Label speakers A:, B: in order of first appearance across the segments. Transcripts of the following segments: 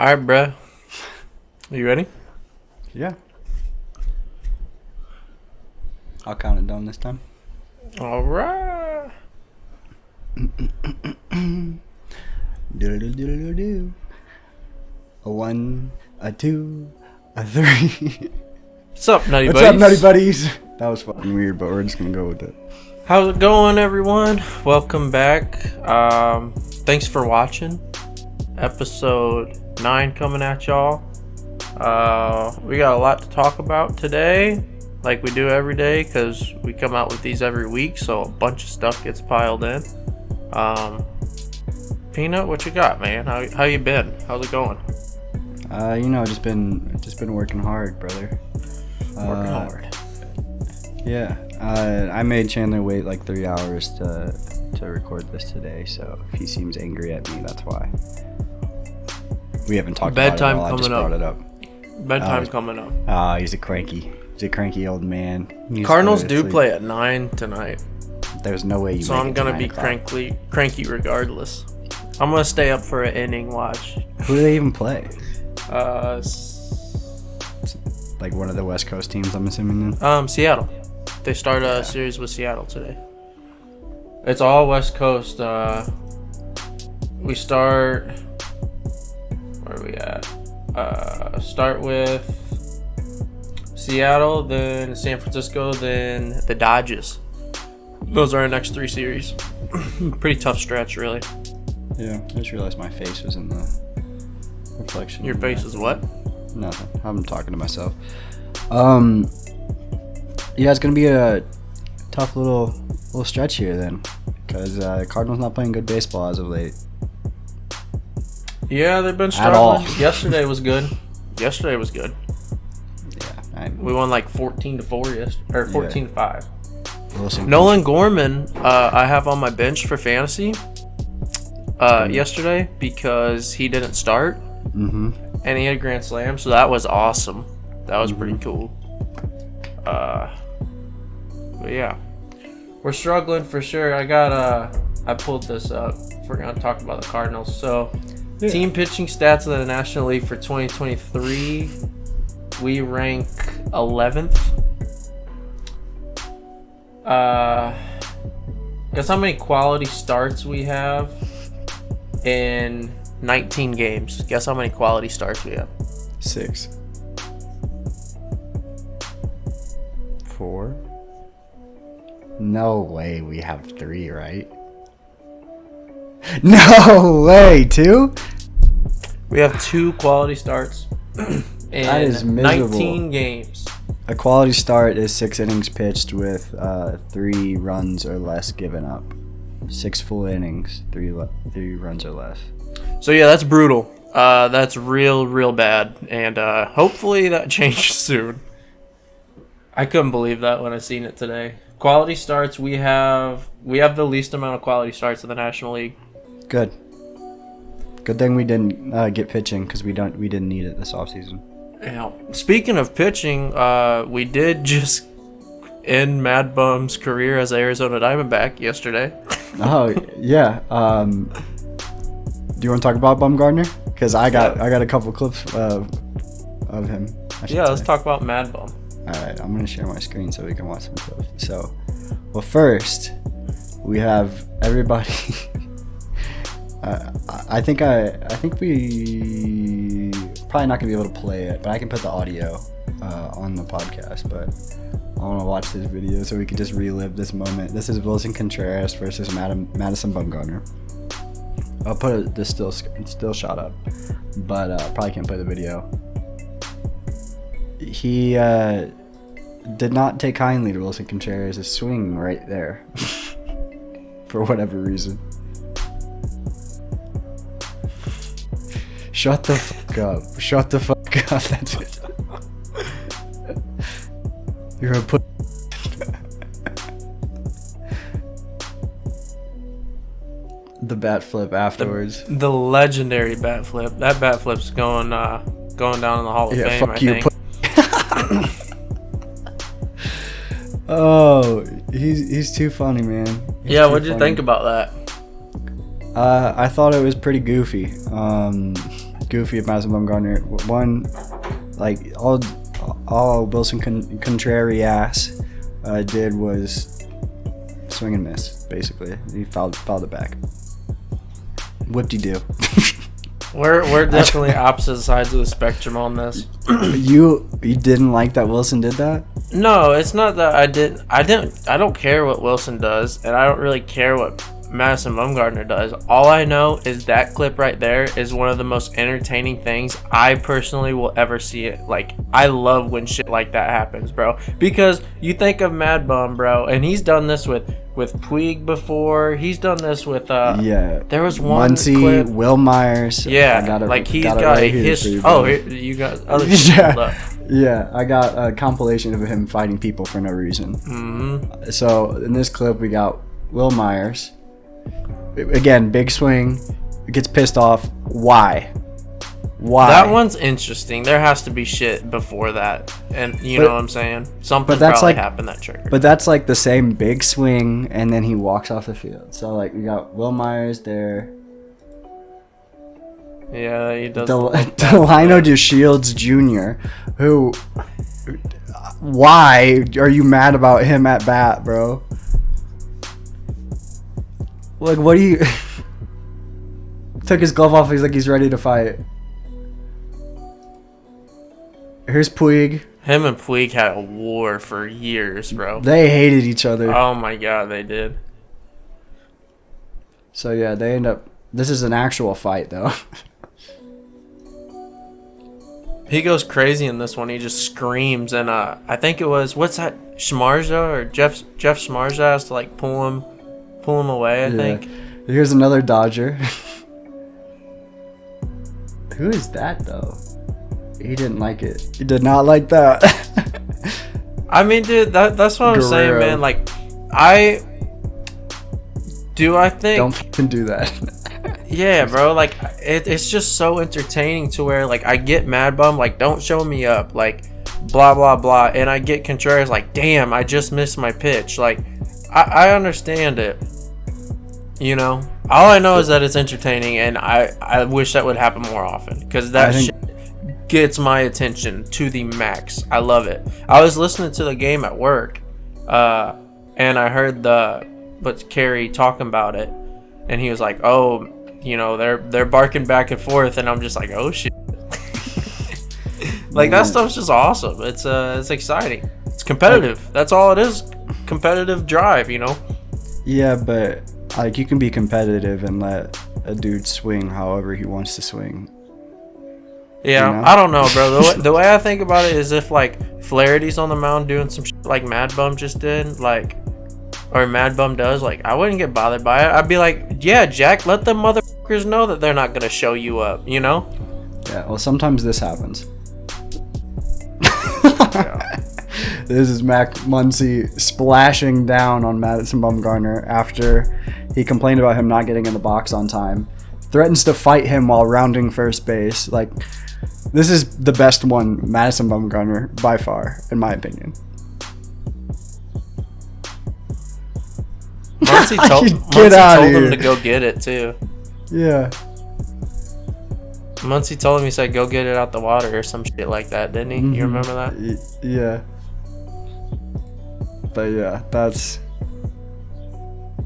A: All right, bruh. Are you ready?
B: Yeah. I'll count it down this time.
A: All right.
B: Do. A 1, a 2, a 3.
A: What's up, Nutty
B: What's
A: buddies?
B: up, Nutty buddies? That was fucking weird, but we're just gonna go with it.
A: How's it going, everyone? Welcome back. Thanks for watching. Episode 9 coming at y'all. We got a lot to talk about today, like we do every day, because we come out with these every week, so a bunch of stuff gets piled in. Peanut, what you got, man? How you been? How's it going?
B: Just been working hard, brother.
A: Working hard.
B: Yeah. I made Chandler wait like 3 hours to record this today, so if he seems angry at me, that's why. We haven't talked about it at all. I just brought it up.
A: Bedtime coming up.
B: He's a cranky old man.
A: Cardinals do play at 9 tonight.
B: There's no way you.
A: So I'm gonna be cranky regardless. I'm gonna stay up for an inning watch.
B: Who do they even play?
A: Like
B: one of the West Coast teams, I'm assuming then.
A: Seattle. They start a series with Seattle today. It's all West Coast. We start. Where are we at? Start with Seattle, then San Francisco, then the Dodgers. Those are our next 3 series. Pretty tough stretch, really. Yeah,
B: I just realized my face was in the reflection.
A: Your face is what?
B: Nothing. I'm talking to myself. Yeah, it's gonna be a tough little stretch here then, because Cardinals not playing good baseball as of late.
A: Yeah, they've been struggling. Yesterday was good. Yeah, we won like 14-4 or 14-5. Nolan Gorman, I have on my bench for fantasy yesterday because he didn't start, and he had a grand slam, so that was awesome. That was pretty cool. But yeah, we're struggling for sure. I pulled this up. We're gonna talk about the Cardinals. So, team pitching stats of the National League for 2023, we rank 11th. Guess how many quality starts we have in 19 games? Guess how many quality starts we have?
B: 6. 4. No way we have 3, right? No way, 2?
A: We have 2 quality starts in
B: that is miserable.
A: 19 games.
B: A quality start is 6 innings pitched with 3 runs or less given up. 6 full innings, 3 runs or less.
A: So yeah, that's brutal. That's real bad, and hopefully that changes soon. I couldn't believe that when I seen it today. Quality starts, we have the least amount of quality starts in the National League.
B: Good thing we didn't get pitching, because we didn't need it this offseason.
A: Yeah. Speaking of pitching, we did just end MadBum's career as an Arizona Diamondback yesterday.
B: Oh yeah. Do you want to talk about BUMgarner? Because I got a couple clips of him.
A: Let's talk about MadBum.
B: Alright, I'm gonna share my screen so we can watch some clips. So, well, first we have everybody. I think we probably not gonna be able to play it, but I can put the audio on the podcast. But I want to watch this video so we can just relive this moment. This is Willson Contreras versus Madison BUMgarner. I'll put the still shot up, but probably can't play the video. He did not take kindly to Willson Contreras' swing right there for whatever reason. Shut the fuck up. That's it. You're gonna put the bat flip afterwards.
A: The legendary bat flip. That bat flip's going down in the Hall of Fame, I think.
B: Oh, he's too funny, man.
A: What'd you think about that?
B: I thought it was pretty goofy. goofy of Madison BUMgarner. One, like all Wilson Contreras did was swing and miss. Basically, he fouled it back. Whoop-de-doo.
A: We're definitely opposite sides of the spectrum on this.
B: You didn't like that Wilson did that?
A: No, it's not that I don't care what Wilson does, and I don't really care what Madison BUMgarner does. All I know is that clip right there is one of the most entertaining things I personally will ever see it. Like, I love when shit like that happens, bro. Because you think of MadBum, bro, and he's done this with Puig before. He's done this with there was one
B: Muncie,
A: clip.
B: Will Myers.
A: He's got a history. Oh, you got other people.
B: Yeah, I got a compilation of him fighting people for no reason.
A: Mm-hmm.
B: So in this clip, we got Will Myers. Again, big swing. Gets pissed off. Why?
A: That one's interesting. There has to be shit before that, and you know what I'm saying. Something probably happened that triggered.
B: But that's like the same big swing, and then he walks off the field. So like we got Will Myers there.
A: Yeah, he does.
B: Delino DeShields Jr., who, why are you mad about him at bat, bro? Like, what do you... Took his glove off, he's like he's ready to fight. Here's Puig.
A: Him and Puig had a war for years, bro.
B: They hated each other.
A: Oh my god, they did.
B: So yeah, they end up... This is an actual fight, though.
A: He goes crazy in this one. He just screams, and I think it was, what's that, Schmarza or Jeff Schmarza has to like pull him away. I think.
B: Here's another Dodger. Who is that though? He didn't like it. He did not like that.
A: I mean, dude, that's what I'm saying, man. Like, I think
B: don't fucking do that.
A: Yeah, bro, like, it's just so entertaining to where, like, I get MadBum, like, don't show me up, like, blah, blah, blah, and I get Contreras, like, damn, I just missed my pitch, like, I understand it, you know? All I know is that it's entertaining, and I wish that would happen more often, because that shit gets my attention to the max. I love it. I was listening to the game at work, and I heard Carrie talking about it, and he was like, oh, you know, they're barking back and forth, and I'm just like, oh shit. Like, that stuff's just awesome. It's exciting. It's competitive. That's all it is. Competitive drive, you know? Yeah,
B: but like, you can be competitive and let a dude swing however he wants to swing.
A: Yeah, you know? I don't know, bro. The way I think about it is if like Flaherty's on the mound doing some shit like MadBum just did, like, or MadBum does, like, I wouldn't get bothered by it. I'd be like, yeah, Jack, let them motherfuckers know that they're not gonna show you up, you know?
B: Yeah, well, sometimes this happens.
A: Yeah.
B: This is Mac Muncy splashing down on Madison BUMgarner after he complained about him not getting in the box on time. Threatens to fight him while rounding first base. Like, this is the best one, Madison BUMgarner, by far, in my opinion.
A: Muncy told him to go get it, too.
B: Yeah.
A: Muncy told him, he said, go get it out the water or some shit like that, didn't he? Mm-hmm. You remember that?
B: Yeah. But yeah, those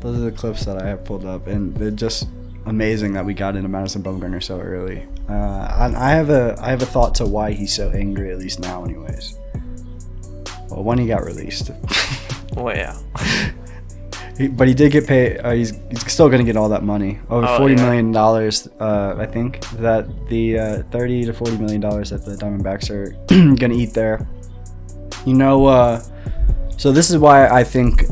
B: are the clips that I have pulled up, and they're just amazing that we got into Madison BUMgarner so early. I have a thought to why he's so angry, at least now, anyways. Well, when he got released.
A: Well, yeah.
B: But he did get paid. He's still gonna get all that money, over $40 million. I think that the $30 to $40 million that the Diamondbacks are gonna eat there. You know, so this is why I think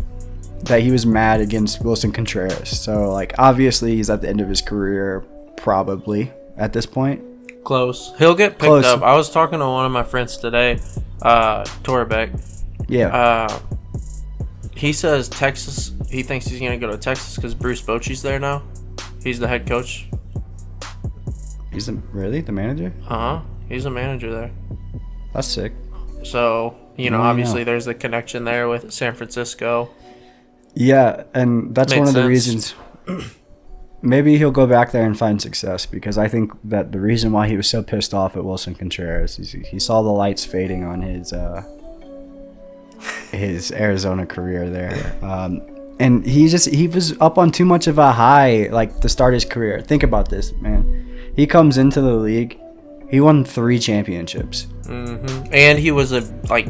B: that he was mad against Wilson Contreras. So, like, obviously he's at the end of his career, probably at this point.
A: Close. He'll get picked up. I was talking to one of my friends today, Torbeck.
B: Yeah.
A: He says Texas. He thinks he's gonna go to Texas because Bruce Bochy's there now. He's the head coach.
B: He's really the manager?
A: He's a manager there.
B: That's sick.
A: So, you know, obviously there's the connection there with San Francisco.
B: Yeah, and that's one of the reasons. maybe he'll go back there and find success, because I think that the reason why he was so pissed off at Wilson Contreras is he saw the lights fading on his Arizona career there. And he was up on too much of a high, like, to start his career. Think about this, man. He comes into the league, he won 3 championships.
A: And he was a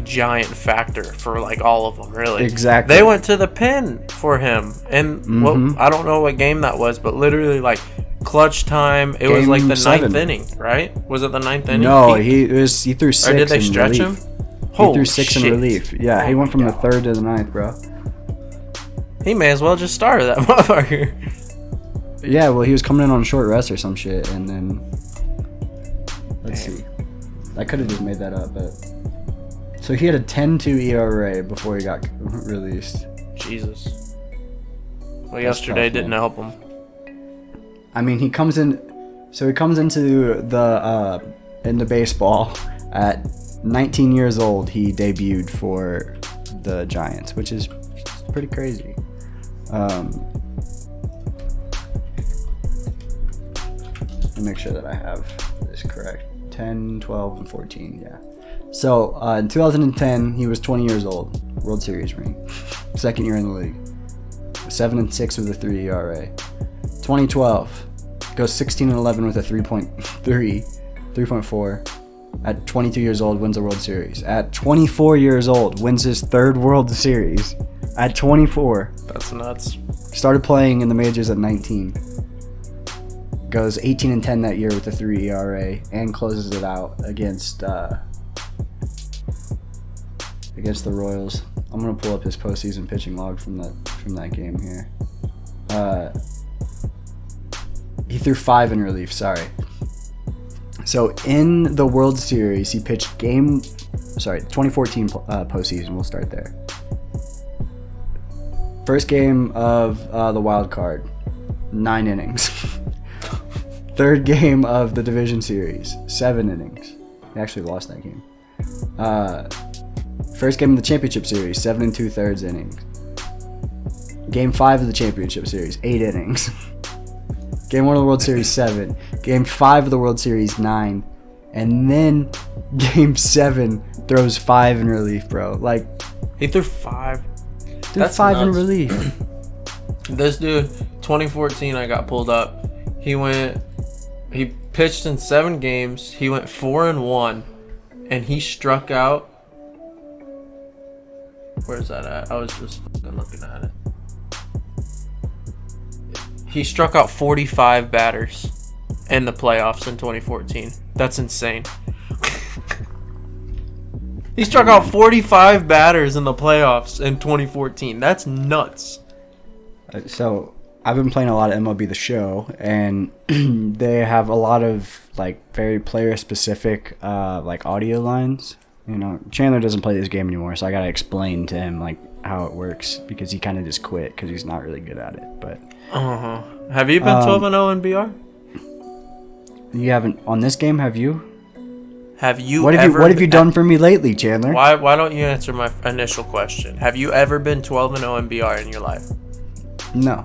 A: giant factor for all of them, really.
B: Exactly.
A: They went to the pin for him, and I don't know what game that was, but literally clutch time. It was the 9th inning, right? Was it the 9th inning?
B: No, he threw 6.
A: Or did they stretch him?
B: He threw 6 in relief. Yeah, he went from the 3rd to the 9th, bro.
A: He may as well just started that motherfucker.
B: Yeah, well, he was coming in on short rest or some shit, and then let's see. I could have just made that up, but so he had a 10-2 ERA before he got released.
A: Jesus. Well, yesterday didn't help him.
B: I mean, he comes into the baseball at 19 years old. He debuted for the Giants, which is pretty crazy. Let me make sure that I have this correct. 10, 12, and 14, yeah. So, in 2010, he was 20 years old. World Series ring. 2nd year in the league. 7-6 with a 3 ERA. 2012, goes 16-11 with a 3.4. At 22 years old, wins the World Series. At 24 years old, wins his 3rd World Series. At 24.
A: That's nuts.
B: Started playing in the majors at 19. Goes 18-10 that year with a 3 ERA and closes it out against the Royals. I'm gonna pull up his postseason pitching log from that game here. He threw 5 in relief. Sorry. So in the World Series, he pitched 2014 postseason. We'll start there. First game of the wild card, 9 innings. 3rd game of the division series, 7 innings. He actually lost that game. First game of the championship series, 7 2/3 innings. Game 5 of the championship series, 8 innings. Game 1 of the World Series, 7. Game 5 of the World Series, 9. And then Game 7 throws 5 in relief, bro.
A: He threw 5.
B: That's 5 in relief.
A: This dude, 2014, I got pulled up. He pitched in 7 games. He went 4-1, and he struck out. Where's that at? I was just looking at it. He struck out 45 batters in the playoffs in 2014. That's insane. He struck out 45 batters in the playoffs in 2014. That's nuts.
B: So I've been playing a lot of MLB The Show, and they have a lot of very player specific audio lines. You know, Chandler doesn't play this game anymore, so I gotta explain to him how it works, because he kind of just quit because he's not really good at it. But
A: have you been 12-0 in BR?
B: You haven't on this game, have you?
A: Have you?
B: What have you done for me lately, Chandler?
A: Why don't you answer my initial question? Have you ever been 12-0 in BR in your life?
B: No.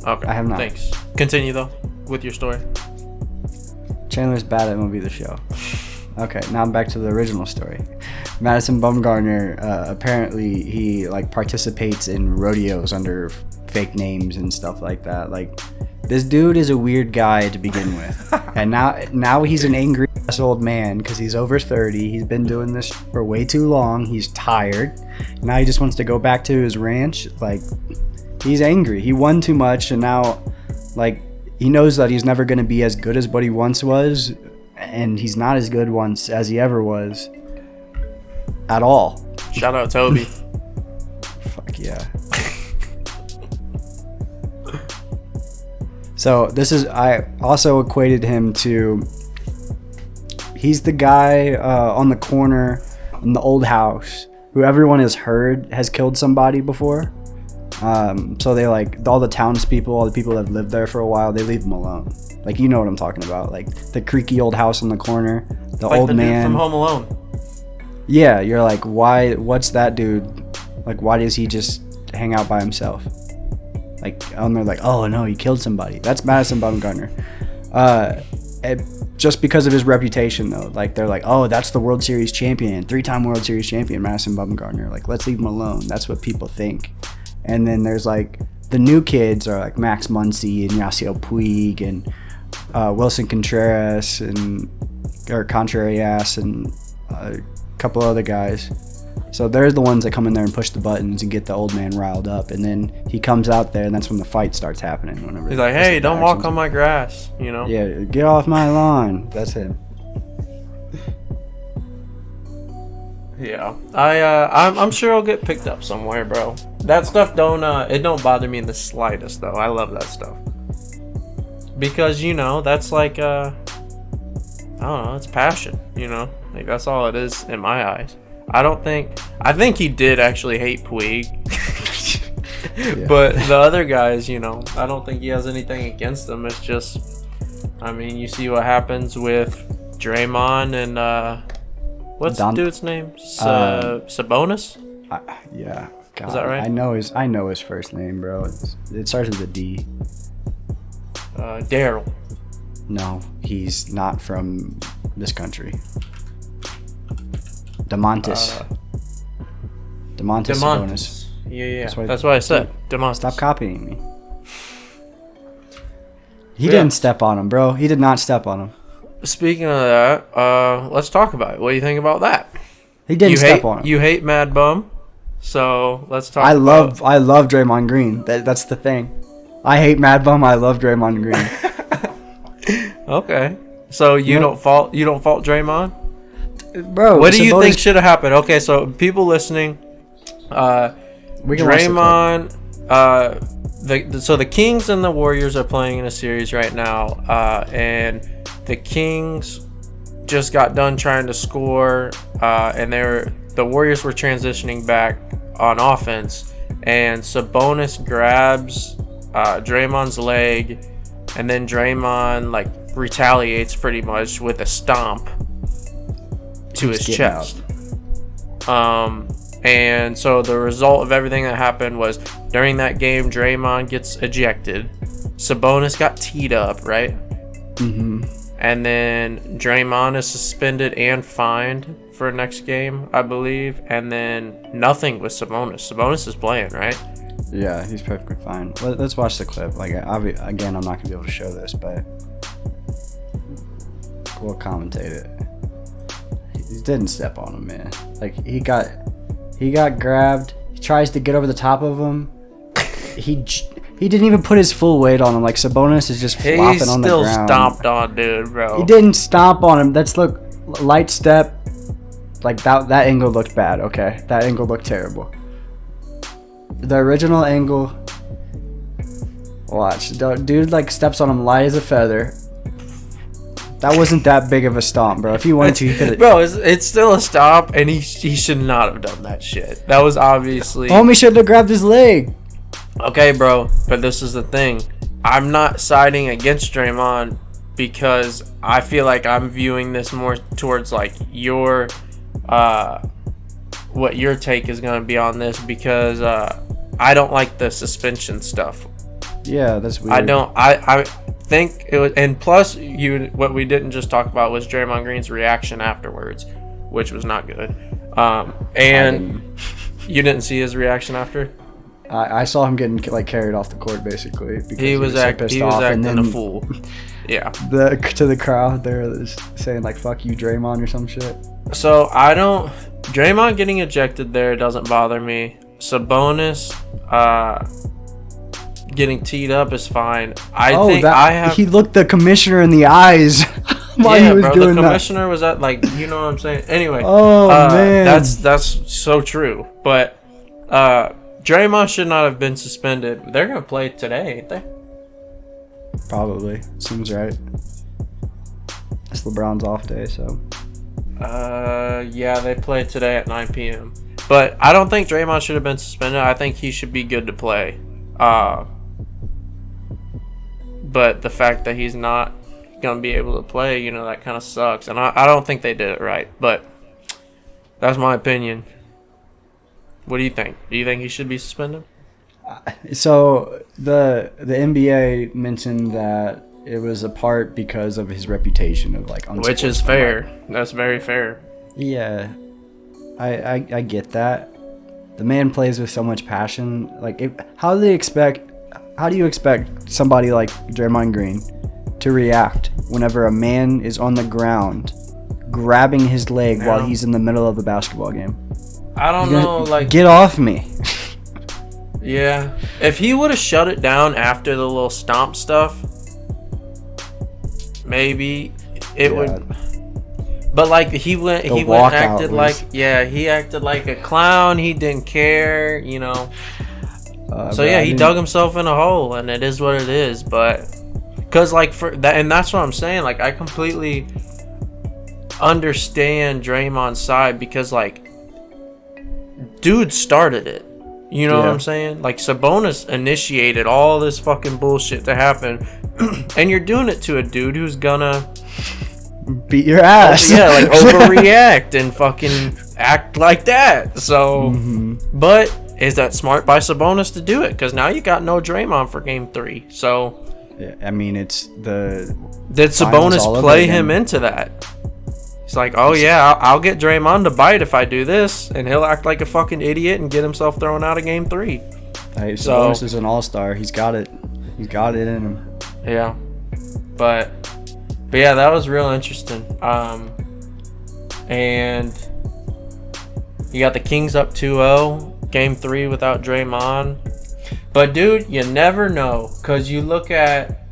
A: Okay.
B: I have not.
A: Thanks. Continue though with your story.
B: Chandler's bad at MLB The Show. Okay, now I'm back to the original story. Madison BUMgarner, apparently he participates in rodeos under fake names and stuff like that. This dude is a weird guy to begin with. And now he's an angry ass old man because he's over 30. He's been doing this for way too long. He's tired. Now he just wants to go back to his ranch. He's angry. He won too much, and now he knows that he's never going to be as good as what he once was. And he's not as good once as he ever was at all.
A: Shout out Toby.
B: Fuck yeah. So I also equated him to, he's the guy on the corner in the old house who everyone has heard has killed somebody before. So they all the townspeople, all the people that have lived there for a while, they leave him alone. You know what I'm talking about, the creaky old house in the corner, the old
A: the
B: man
A: dude from Home Alone.
B: Yeah, you're why? What's that dude? Why does he just hang out by himself? Like, and they're like, oh no, he killed somebody. That's Madison BUMgarner. Just because of his reputation, though. Like, they're like, oh, that's the World Series champion, 3-time World Series champion, Madison BUMgarner. Like, let's leave him alone. That's what people think. And then there's like the new kids are like Max Muncy and Yasiel Puig and Wilson Contreras and a couple other guys. So they're the ones that come in there and push the buttons and get the old man riled up. And then he comes out there, and that's when the fight starts happening. Whenever
A: he's like, hey, don't walk on my grass, you know?
B: Yeah, get off my lawn. That's him.
A: Yeah. I'm sure it'll get picked up somewhere, bro. That stuff don't bother me in the slightest, though. I love that stuff. Because, you know, that's like, I don't know, it's passion, you know? Like, that's all it is in my eyes. I think he did actually hate Puig. Yeah. But the other guys, you know, I don't think he has anything against them. It's just, I mean, you see what happens with Draymond and, what's the dude's name? Sabonis?
B: Yeah. God,
A: is that right?
B: I know his first name, bro. It starts with a D.
A: Daryl.
B: No, he's not from this country. Demontis Sabonis.
A: Yeah. That's what I said. Demontis.
B: Stop copying me. He didn't step on him, bro. He did not step on him.
A: Speaking of that, let's talk about it. What do you think about that?
B: He didn't step on him.
A: You hate MadBum, so let's talk.
B: I love Draymond Green. That's the thing. I hate MadBum. I love Draymond Green.
A: Okay, so you don't fault Draymond.
B: Bro,
A: what do you think should have happened? Okay, so people listening, Draymond, so the Kings and the Warriors are playing in a series right now, and the Kings just got done trying to score, and the Warriors were transitioning back on offense, and Sabonis grabs Draymond's leg, and then Draymond like retaliates pretty much with a stomp to his chest. And so the result of everything that happened was during that game, Draymond gets ejected. Sabonis got teed up, right?
B: Mm-hmm.
A: And then Draymond is suspended and fined for next game, I believe. And then nothing with Sabonis. Sabonis is playing, right?
B: Yeah, he's perfectly fine. Let's watch the clip. Like, again, I'm not gonna be able to show this, but we'll commentate it. He didn't step on him, man. Like, he got grabbed. He tries to get over the top of him. He didn't even put his full weight on him. Like, Sabonis is just flopping on the ground.
A: He's still stomped on, dude, bro.
B: He didn't stomp on him. That's light step. Like, that angle looked bad. Okay, that angle looked terrible. The original angle. Watch, dude, like, steps on him light as a feather. That wasn't that big of a stomp, bro. If he wanted to, he could have.
A: Bro, it's still a stomp, and he should not have done that shit. That was obviously.
B: Homie should have grabbed his leg.
A: Okay, bro, but this is the thing. I'm not siding against Draymond because I feel like I'm viewing this more towards like your, what your take is gonna be on this because I don't like the suspension stuff.
B: Yeah, that's weird.
A: I don't. I think it was, and plus what we didn't just talk about was Draymond Green's reaction afterwards, which was not good. And you didn't see his reaction after.
B: I saw him getting like carried off the court basically because
A: he was acting a fool. Yeah.
B: To the crowd, they're saying like "fuck you, Draymond" or some shit.
A: So Draymond getting ejected there doesn't bother me. Sabonis getting teed up is fine. He looked the commissioner in the eyes while he was doing that. The commissioner was at like, you know what I'm saying. Anyway, man, that's so true. But Draymond should not have been suspended. They're gonna play today, ain't they?
B: Probably. Seems right. It's LeBron's off day, so.
A: Yeah, they play today at 9 p.m. But I don't think Draymond should have been suspended. I think he should be good to play. But the fact that he's not gonna be able to play, you know, that kind of sucks. And I don't think they did it right. But that's my opinion. What do you think? Do you think he should be suspended?
B: So the NBA mentioned that it was a part because of his reputation of like
A: which is fair. That's very fair.
B: Yeah, I get that. The man plays with so much passion. Like, how do you expect somebody like Draymond Green to react whenever a man is on the ground grabbing his leg while he's in the middle of a basketball game?
A: I don't know, like,
B: get off me.
A: Yeah, if he would have shut it down after the little stomp stuff, maybe it would. But like he went and acted like he acted like a clown. He didn't care, you know. So yeah, he dug himself in a hole, and it is what it is. But because like for that, and that's what I'm saying. Like I completely understand Draymond's side because like dude started it. You know what I'm saying? Like Sabonis initiated all this fucking bullshit to happen, and you're doing it to a dude who's gonna
B: beat your ass.
A: Yeah, like overreact and fucking act like that. So, but is that smart by Sabonis to do it? Because now you got no Draymond for Game 3. So,
B: yeah, I mean, it's the.
A: Did Sabonis play him into that? He's like, oh yeah, I'll get Draymond to bite if I do this, and he'll act like a fucking idiot and get himself thrown out of Game 3.
B: Hey, Sabonis is an all-star. He's got it. He's got it in him.
A: Yeah, but yeah, that was real interesting. And you got the Kings up 2-0, Game 3 without Draymond. But dude, you never know, cause you look at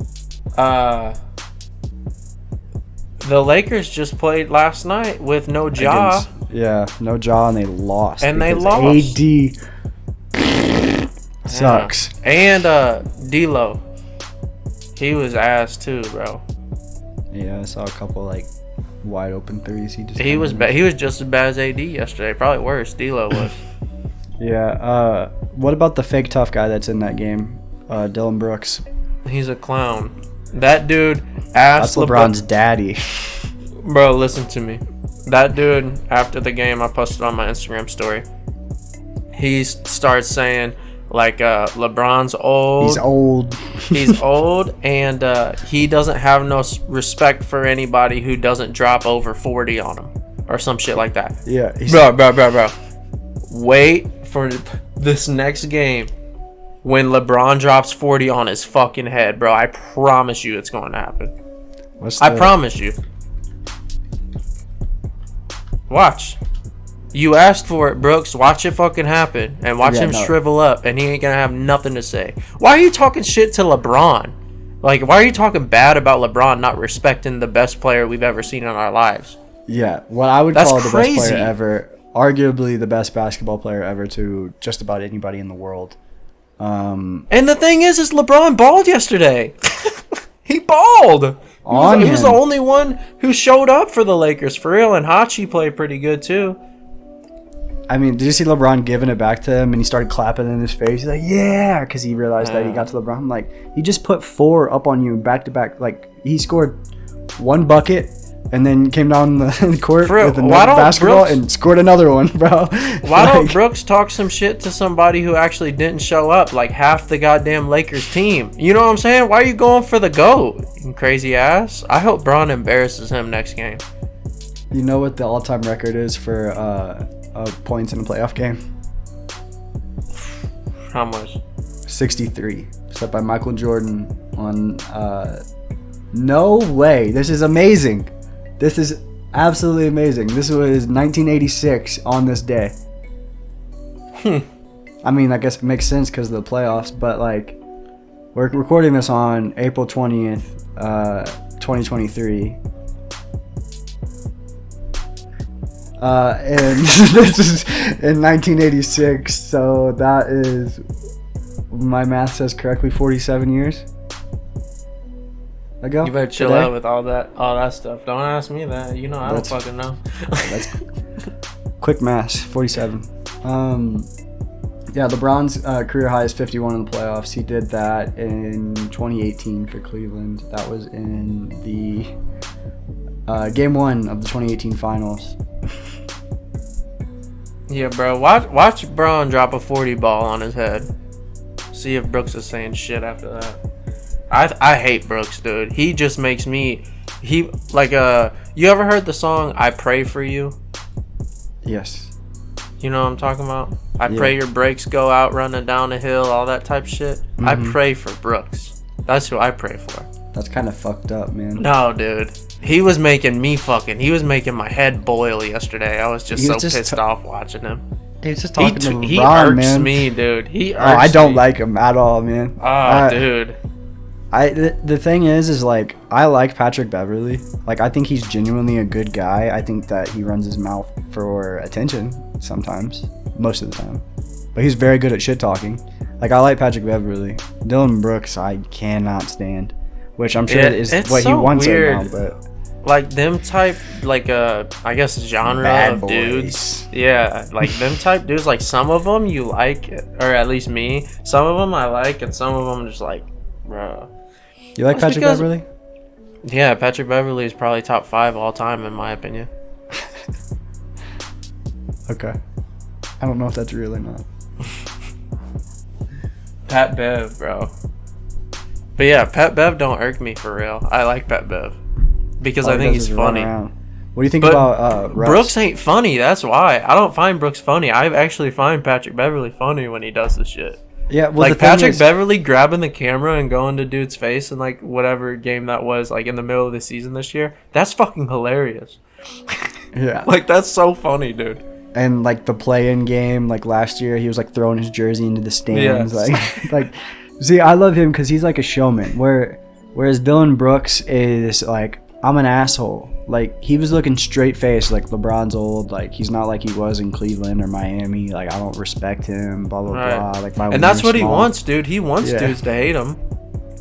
A: the Lakers just played last night with no Ja.
B: No Ja, and they lost.
A: And they lost.
B: AD sucks.
A: And D'Lo, he was ass too, bro.
B: Yeah, I saw a couple like wide open threes.
A: He was just as bad as AD yesterday, probably worse. D'Lo was.
B: Yeah. What about the fake tough guy that's in that game, Dillon Brooks?
A: He's a clown. That dude asked
B: LeBron's daddy.
A: Bro, listen to me. That dude, after the game, I posted on my Instagram story. He starts saying, like, LeBron's old.
B: He's old.
A: He's old, and he doesn't have no respect for anybody who doesn't drop over 40 on him. Or some shit like that.
B: Yeah.
A: Bro. Wait for this next game. When LeBron drops 40 on his fucking head, bro, I promise you it's going to happen. I promise you. Watch. You asked for it, Brooks. Watch it fucking happen. And watch him shrivel up, and he ain't going to have nothing to say. Why are you talking shit to LeBron? Like, why are you talking bad about LeBron not respecting the best player we've ever seen in our lives?
B: Yeah, what I would call the best player ever. Arguably the best basketball player ever to just about anybody in the world.
A: And the thing is LeBron balled yesterday. He balled. He was the only one who showed up for the Lakers for real, and Hachi played pretty good too.
B: I mean, did you see LeBron giving it back to him and he started clapping in his face? He's like, yeah, because he realized that he got to LeBron. I'm like, he just put 4 up on you back to back. Like, he scored 1 bucket and then came down the court with another basketball and scored another one, bro.
A: Why don't Brooks talk some shit to somebody who actually didn't show up, like half the goddamn Lakers team? You know what I'm saying? Why are you going for the GOAT, you crazy ass? I hope Bron embarrasses him next game.
B: You know what the all-time record is for points in a playoff game?
A: How much?
B: 63. Set by Michael Jordan on... no way. This is amazing. This is absolutely amazing. This was 1986 on this day. I mean, I guess it makes sense because of the playoffs, but like, we're recording this on April 20th, 2023. And this is in 1986, so that is, my math says correctly, 47 years ago.
A: You better chill out with all that stuff. Don't ask me that. You know I don't fucking know.
B: That's quick math. 47. Yeah, LeBron's career high is 51 in the playoffs. He did that in 2018 for Cleveland. That was in the game 1 of the 2018 finals.
A: Yeah, bro. Watch Bron drop a 40 ball on his head. See if Brooks is saying shit after that. I hate Brooks, dude. He just makes me. You ever heard the song "I Pray for You"?
B: Yes.
A: You know what I'm talking about? I pray your brakes go out running down a hill, all that type shit. I pray for Brooks. That's who I pray for.
B: That's kind of fucked up, man.
A: No, dude. He was making me he was making my head boil yesterday. I was just pissed off watching him.
B: He was just talking to LeBron,
A: he irks me, dude.
B: I don't like him at all, man.
A: Dude.
B: The thing is like, I like Patrick Beverley. Like, I think he's genuinely a good guy. I think that he runs his mouth for attention sometimes, most of the time. But he's very good at shit talking. Like, I like Patrick Beverley. Dillon Brooks, I cannot stand. Which I'm sure is what he wants right now, but
A: like them type, I guess genre
B: bad
A: of
B: boys.
A: dudes. Yeah, like them type dudes. Like some of them you like, or at least me. Some of them I like, and some of them just like, bro.
B: You like Patrick Beverley?
A: Yeah, Patrick Beverley is probably top 5 all time in my opinion.
B: Okay, I don't know if that's real or not.
A: Pat Bev, bro. But yeah, Pat Bev don't irk me for real. I like Pat Bev because I think he's funny.
B: What do you think about Russ?
A: Brooks ain't funny. That's why I don't find Brooks funny. I actually find Patrick Beverley funny when he does this shit.
B: Yeah, well,
A: like Patrick Beverley grabbing the camera and going to dude's face in like whatever game that was, like in the middle of the season this year. That's fucking hilarious.
B: Yeah,
A: like that's so funny, dude.
B: And like the play-in game, like last year, he was like throwing his jersey into the stands, like. See, I love him because he's like a showman. Whereas Dillon Brooks is like, I'm an asshole. Like, he was looking straight face, like LeBron's old. Like, he's not like he was in Cleveland or Miami. Like, I don't respect him. Blah blah blah. Like,
A: and that's what he wants, dude. He wants dudes to hate him.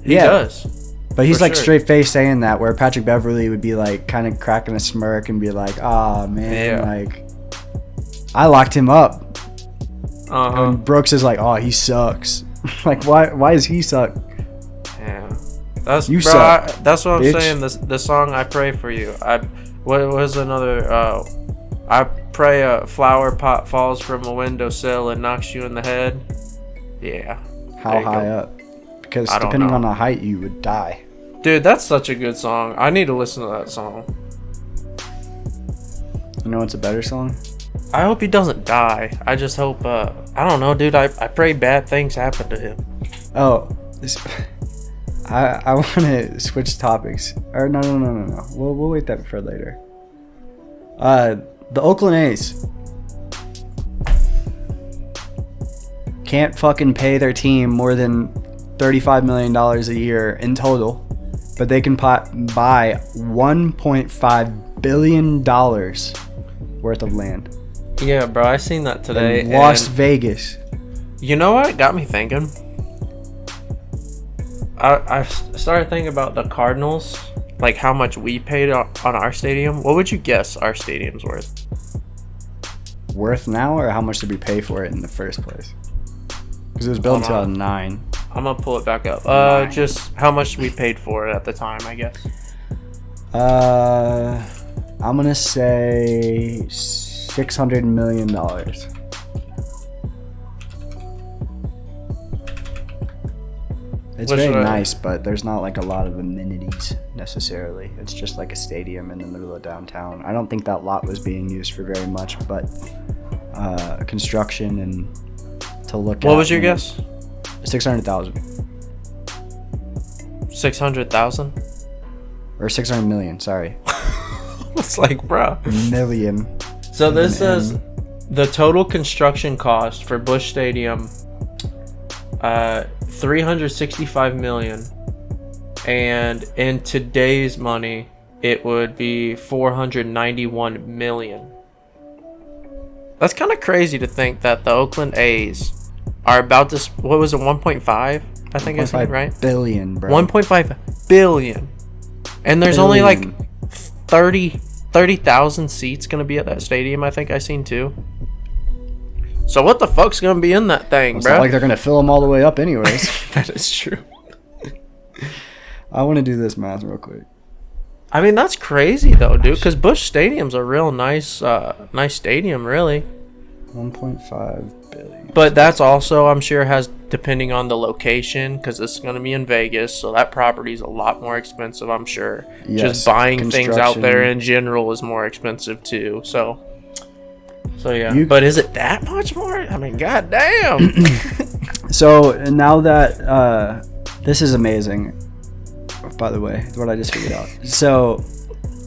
A: He does.
B: But he's like straight face saying that. Where Patrick Beverley would be like, kind of cracking a smirk and be like, "Ah, man, like, I locked him up." And Brooks is like, "Oh, he sucks." Like, why does he suck?
A: Yeah, that's
B: you suck.
A: That's what I'm
B: bitch.
A: saying. The song "I Pray for You." What was another? I pray a flower pot falls from a windowsill and knocks you in the head. Yeah.
B: How high up? Because depending on the height, you would die.
A: Dude, that's such a good song. I need to listen to that song.
B: You know what's a better song?
A: I hope he doesn't die. I just hope, I don't know, dude. I pray bad things happen to him.
B: Oh, I want to switch topics. Or no. We'll wait that for later. The Oakland A's can't fucking pay their team more than $35 million a year in total, but they can buy $1.5 billion worth of land.
A: Yeah, bro, I seen that today.
B: In Las Vegas.
A: You know what? It got me thinking. I started thinking about the Cardinals, like how much we paid on our stadium. What would you guess our stadium's worth?
B: Worth now, or how much did we pay for it in the first place? Because it was built in 2009.
A: I'm gonna pull it back up. Just how much we paid for it at the time, I guess.
B: I'm gonna say $600 million. It's very nice, but there's not like a lot of amenities necessarily. It's just like a stadium in the middle of downtown. I don't think that lot was being used for very much, but construction and to look at.
A: What was your guess?
B: 600,000.
A: 600,000?
B: Or 600 million, sorry.
A: It's like, bro.
B: Million.
A: So this says the total construction cost for Busch Stadium, $365 million, and in today's money, it would be $491 million. That's kind of crazy to think that the Oakland A's are about to. What was it? 1.5? I think I said right.
B: Billion, bro.
A: 1.5 billion, and there's only like 30,000 seats gonna be at that stadium. I think I seen too. So what the fuck's gonna be in that thing,
B: It's
A: bro?
B: not like they're gonna fill them all the way up, anyways.
A: That is true.
B: I want to do this math real quick.
A: I mean, that's crazy though, dude. Because Busch Stadium's a real nice stadium, really.
B: 1.5 billion.
A: But that's also, I'm sure, has depending on the location, because this is going to be in Vegas, so that property is a lot more expensive, I'm sure.
B: Yes,
A: just buying things out there
B: construction.
A: in general is more expensive too. So yeah. But is it that much more? I mean, goddamn.
B: So now that this is amazing, by the way, what I just figured out. So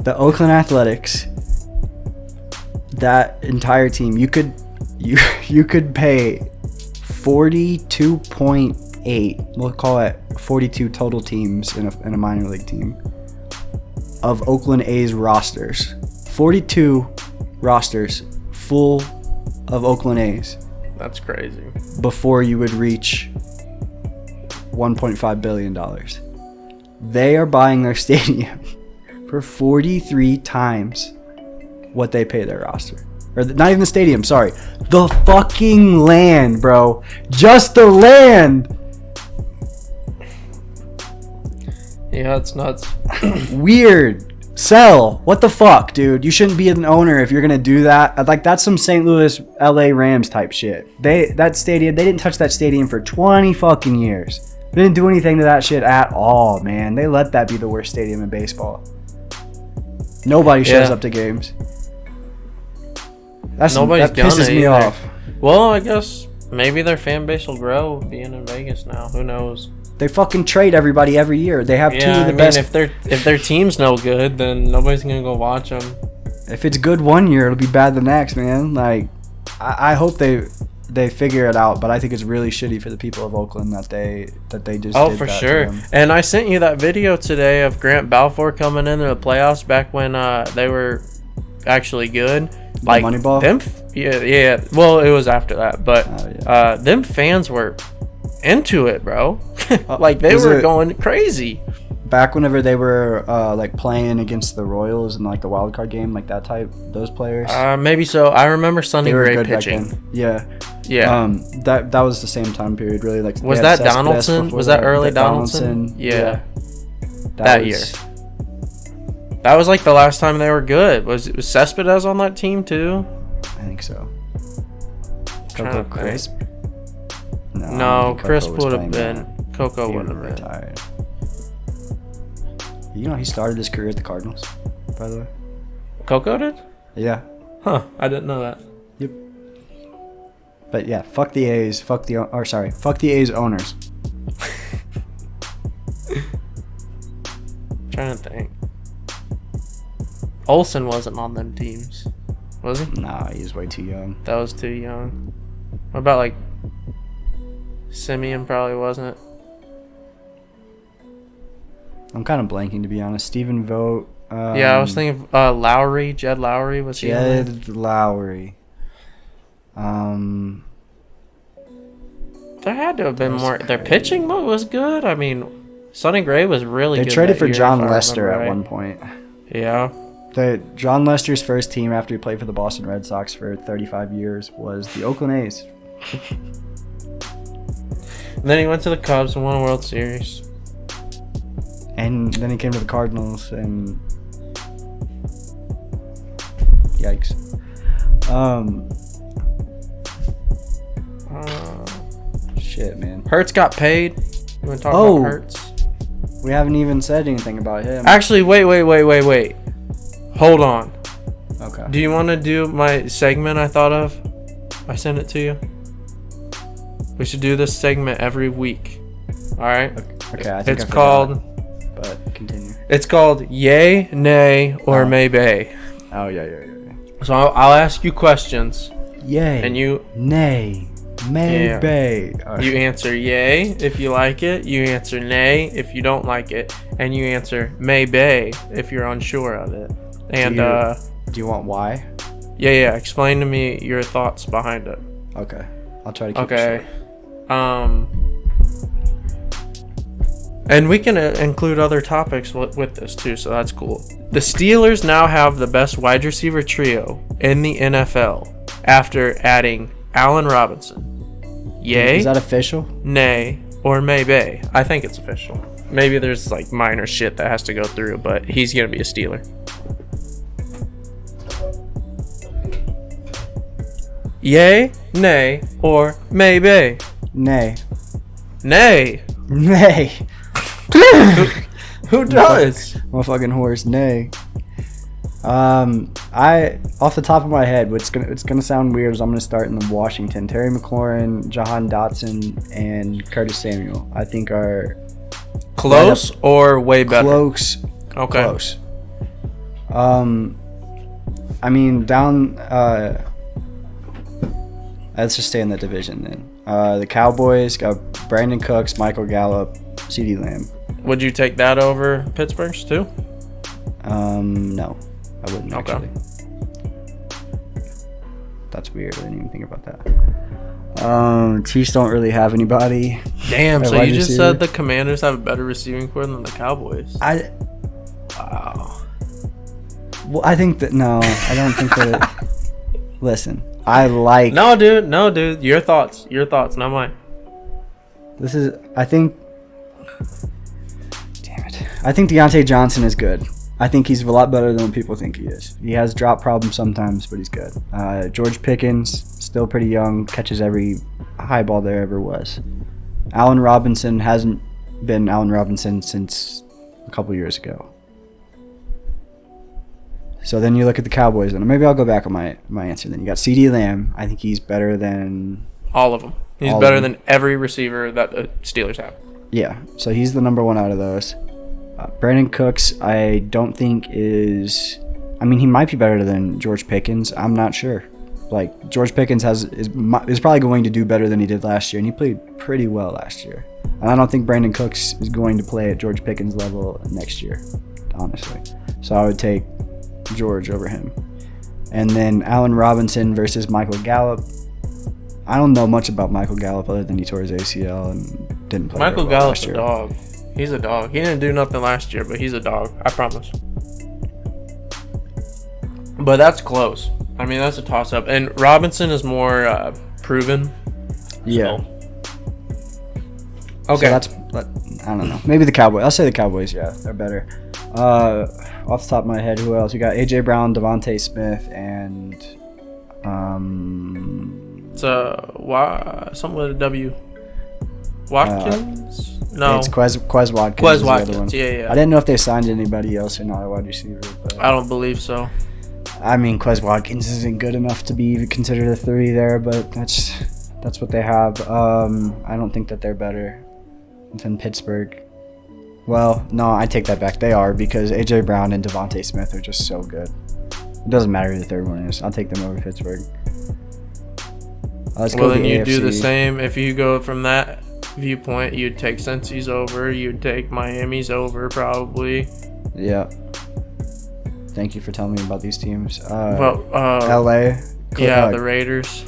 B: the Oakland Athletics, that entire team, you could pay 42.8, we'll call it 42 total teams in a minor league team of Oakland A's rosters. 42 rosters full of Oakland A's.
A: That's crazy.
B: Before you would reach $1.5 billion. They are buying their stadium for 43 times what they pay their roster. Or not even the stadium, sorry. The fucking land, bro. Just the land.
A: Yeah, it's nuts.
B: Weird. Sell. What the fuck, dude? You shouldn't be an owner if you're gonna do that. Like, that's some St. Louis, LA Rams type shit. They didn't touch that stadium for 20 fucking years. They didn't do anything to that shit at all, man. They let that be the worst stadium in baseball. Nobody shows up to games. That pisses me off.
A: Well, I guess maybe their fan base will grow being in Vegas now. Who knows?
B: They fucking trade everybody every year. They have two of the best.
A: If their team's no good, then nobody's gonna go watch them.
B: If it's good one year, it'll be bad the next, man. Like, I hope they figure it out, but I think it's really shitty for the people of Oakland that they just.
A: Oh,
B: did
A: for
B: that
A: sure.
B: to them.
A: And I sent you that video today of Grant Balfour coming into the playoffs back when they were actually good. Like
B: Moneyball?
A: Yeah. Well, it was after that, but them fans were into it, bro. Like they were going crazy.
B: Back whenever they were like playing against the Royals in like the wild card game, like that type, those players.
A: Maybe so. I remember Sonny
B: They were
A: Gray
B: good back
A: pitching.
B: then. Yeah.
A: Yeah.
B: That was the same time period, really. Like,
A: Was
B: they had
A: that
B: Cespedes
A: Donaldson?
B: before
A: Was that early Donaldson? Yeah. That year. That was like the last time they were good. Was Cespedes on that team too?
B: I think so.
A: Coco
B: Crisp?
A: No, Crisp would have been. Coco wouldn't have been.
B: Retired. You know he started his career at the Cardinals, by the way.
A: Coco did?
B: Yeah.
A: Huh. I didn't know that.
B: Yep. But yeah, fuck the A's. Fuck the A's owners.
A: Trying to think. Olsen wasn't on them teams, was he?
B: Nah, he's way too young.
A: That was too young. What about like Simeon? Probably wasn't.
B: I'm kind of blanking, to be honest. Stephen Vogt.
A: Yeah, I was thinking Lowry. Jed Lowry was he?
B: Jed Lowry.
A: There had to have been more. Their pitching was good. I mean, Sonny Gray was really good.
B: They traded for
A: year,
B: John Lester at one point.
A: Yeah.
B: John Lester's first team after he played for the Boston Red Sox for 35 years was the Oakland A's.
A: And then he went to the Cubs and won a World Series.
B: And then he came to the Cardinals and yikes. Shit, man.
A: Hurts got paid. You want to talk about Hurts?
B: We haven't even said anything about him.
A: Actually, wait. Hold on.
B: Okay.
A: Do you want to do my segment I thought of? I sent it to you. We should do this segment every week. All right?
B: Okay, I think
A: it's called...
B: But continue.
A: It's called Yay, Nay, or Maybe.
B: Oh, yeah.
A: So I'll ask you questions.
B: Yay.
A: And you...
B: Nay. Maybe.
A: Yeah. You answer yay if you like it. You answer nay if you don't like it. And you answer maybe if you're unsure of it. And
B: do you want why?
A: Yeah. Explain to me your thoughts behind it.
B: Okay. I'll try to keep it
A: short. And we can include other topics with this too, so that's cool. The Steelers now have the best wide receiver trio in the NFL after adding Allen Robinson. Yay?
B: Is that official?
A: Nay, or maybe. I think it's official. Maybe there's like minor shit that has to go through, but he's gonna be a Steeler. Yay, nay, or maybe.
B: Nay.
A: Nay.
B: Nay.
A: Who does?
B: I'm a fucking horse. Nay. I off the top of my head, it's gonna sound weird. Is I'm gonna start in the Washington. Terry McLaurin, Jahan Dotson, and Curtis Samuel. I think are
A: close or way better.
B: Close.
A: Okay.
B: Close. I mean down. Let's just stay in that division then. The Cowboys got Brandon Cooks, Michael Gallup, CeeDee Lamb.
A: Would you take that over Pittsburgh's too?
B: No, I wouldn't
A: Okay.
B: actually. That's weird. I didn't even think about that. Chiefs don't really have anybody.
A: Damn,
B: At
A: so
B: wide
A: you just
B: receiver.
A: said the Commanders have a better receiving core than the Cowboys. Wow.
B: Well, I think that no, I don't think that. Listen, I like.
A: No, dude. Your thoughts, not mine.
B: This is. I think. Damn it. I think Deontay Johnson is good. I think he's a lot better than what people think he is. He has drop problems sometimes, but he's good. George Pickens, still pretty young, catches every high ball there ever was. Allen Robinson hasn't been Allen Robinson since a couple years ago. So then you look at the Cowboys, and maybe I'll go back on my answer. Then you got CeeDee Lamb. I think he's better than
A: all of them. He's better than every receiver that the Steelers have.
B: Yeah, so he's the number one out of those. Brandon Cooks, I don't think is. I mean, he might be better than George Pickens. I'm not sure. Like George Pickens is probably going to do better than he did last year, and he played pretty well last year. And I don't think Brandon Cooks is going to play at George Pickens' level next year, honestly. So I would take George over him. And then Allen Robinson versus Michael Gallup. I don't know much about Michael Gallup other than he tore his ACL and didn't play.
A: Michael
B: well
A: Gallup's
B: last
A: a
B: year.
A: dog. He's a dog. He didn't do nothing last year, but he's a dog. I promise. But that's close. I mean, that's a toss-up. And Robinson is more proven.
B: Yeah.
A: So. Okay.
B: So I don't know. Maybe the Cowboys. I'll say the Cowboys. Yeah, they're better. Off the top of my head, who else? You got AJ Brown, Devontae Smith, and
A: It's something with a W. Watkins? No.
B: It's Quez Watkins.
A: Quez
B: is the other one.
A: Watkins. Yeah.
B: I didn't know if they signed anybody else or not, a wide receiver. But
A: I don't believe so.
B: I mean, Quez Watkins isn't good enough to be even considered a 3 there, but that's what they have. I don't think that they're better than Pittsburgh. Well, no, I take that back. They are, because AJ Brown and Devontae Smith are just so good. It doesn't matter who the third one is. I'll take them over Pittsburgh. Let's go
A: Well,
B: to
A: then
B: the
A: you do the
B: AFC.
A: same. If you go from that viewpoint, you'd take Cincy's over. You'd take Miami's over, probably.
B: Yeah. Thank you for telling me about these teams.
A: LA. The Raiders.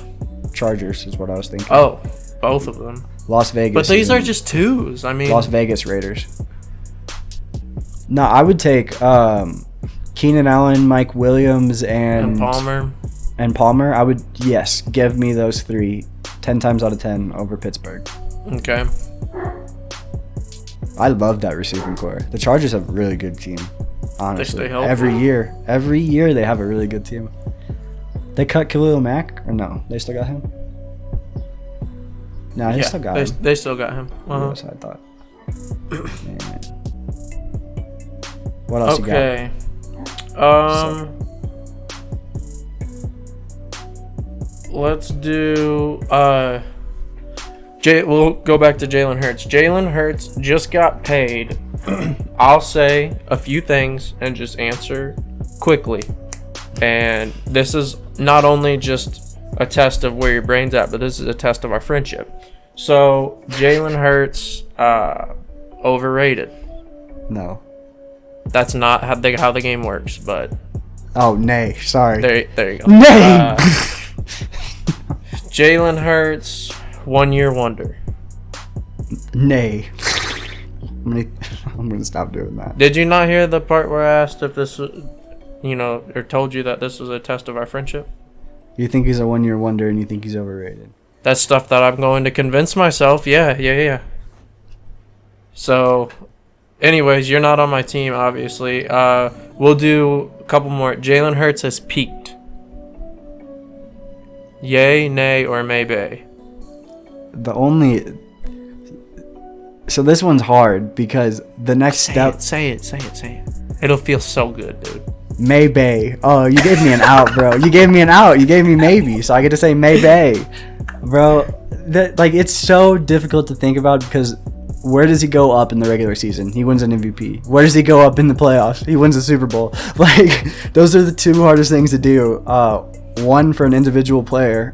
B: Chargers is what I was thinking.
A: Oh, both of them.
B: Las Vegas.
A: But these are just twos. I mean,
B: Las Vegas Raiders. No, I would take Keenan Allen, Mike Williams, and
A: Palmer.
B: And Palmer. I would, yes, give me those 3 10 times out of 10 over Pittsburgh.
A: Okay.
B: I love that receiving core. The Chargers have a really good team, honestly.
A: They stay healthy.
B: Every year they have a really good team. They cut Khalil Mack, or no? They still got him? No, they still got him.
A: They still got him. Uh-huh.
B: That's what I thought. Man. What else you got?
A: Okay. Let's do we'll go back to Jalen Hurts. Jalen Hurts just got paid. I'll say a few things and just answer quickly. And this is not only just a test of where your brain's at, but this is a test of our friendship. So Jalen Hurts, overrated.
B: No.
A: That's not how the game works, but
B: Oh, nay. Sorry.
A: there you go.
B: Nay.
A: Jalen Hurts, 1 year wonder.
B: Nay. I'm gonna stop doing that.
A: Did you not hear the part where I asked if this, or told you that this was a test of our friendship?
B: You think he's a 1 year wonder and you think he's overrated?
A: That's stuff that I'm going to convince myself. Yeah. So, anyways, you're not on my team, obviously. We'll do a couple more. Jalen Hurts has peaked. Yay, nay, or maybe?
B: So this one's hard because the next step.
A: Say it. It'll feel so good, dude.
B: Maybe. Oh, you gave me an out, bro. You gave me an out. You gave me maybe, so I get to say maybe, bro. That like it's so difficult to think about because where does he go up in the regular season? He wins an MVP. Where does he go up in the playoffs? He wins the Super Bowl. Like those are the two hardest things to do. One for an individual player.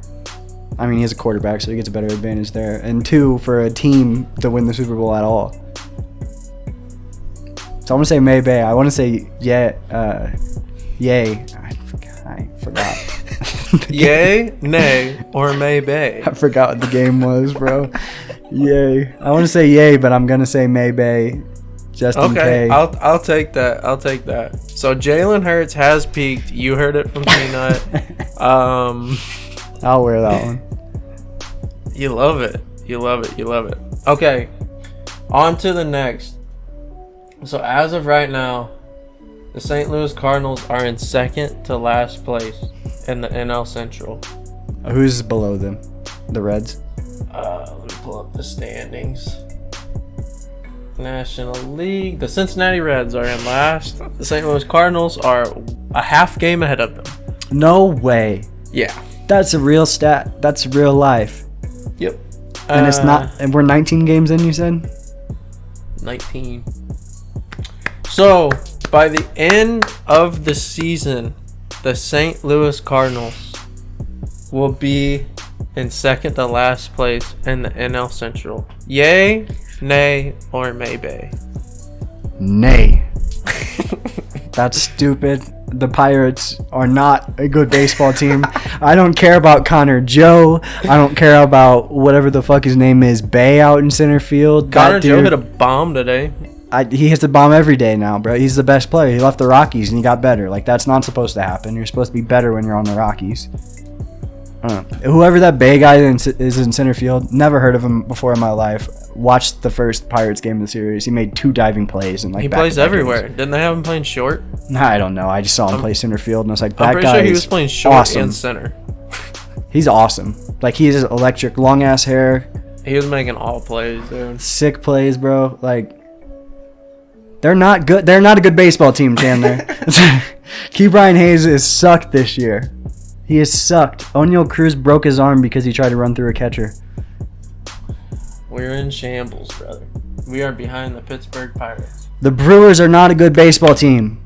B: I mean, he has a quarterback, so he gets a better advantage there. And two, for a team to win the Super Bowl at all. So I want to say maybe. I want to say yay. I forgot.
A: Yay, nay, or maybe.
B: I forgot what the game was, bro. Yay. I want to say yay, but I'm gonna say maybe. Just in case.
A: I'll take that. So Jalen Hurts has peaked. You heard it from Peanut.
B: I'll wear that one.
A: You love it. Okay, on to the next. So as of right now, the St. Louis Cardinals are in second to last place in the NL Central.
B: Who's below them? The Reds?
A: Let me pull up the standings. National League. The Cincinnati Reds are in last. The St. Louis Cardinals are a half game ahead of them.
B: No way.
A: Yeah.
B: That's a real stat. That's real life.
A: Yep.
B: And it's not. And we're 19 games in, you said?
A: 19. So, by the end of the season, the St. Louis Cardinals will be in second to last place in the NL Central. Yay, nay, or maybe?
B: Nay. That's stupid. The Pirates are not a good baseball team. I don't care about Connor Joe. I don't care about whatever the fuck his name is, Bay out in center field.
A: Connor Joe hit a bomb today.
B: He hits the bomb every day now, bro. He's the best player. He left the Rockies and he got better. Like, that's not supposed to happen. You're supposed to be better when you're on the Rockies. Whoever that Bay guy is in center field, never heard of him before in my life. Watched the first Pirates game of the series. He made 2 diving plays and like
A: he plays everywhere. Didn't they have him playing short?
B: Nah, I don't know. I just saw him play center field and I was like,
A: I'm pretty sure he was playing short and center.
B: He's awesome. Like, he is electric. Long ass hair.
A: He was making all plays, dude.
B: Sick plays, bro. Like, they're not good. They're not a good baseball team, Chandler. Key Brian Hayes has sucked this year. He has sucked. O'Neal Cruz broke his arm because he tried to run through a catcher.
A: We're in shambles, brother. We are behind the Pittsburgh Pirates.
B: The Brewers are not a good baseball team.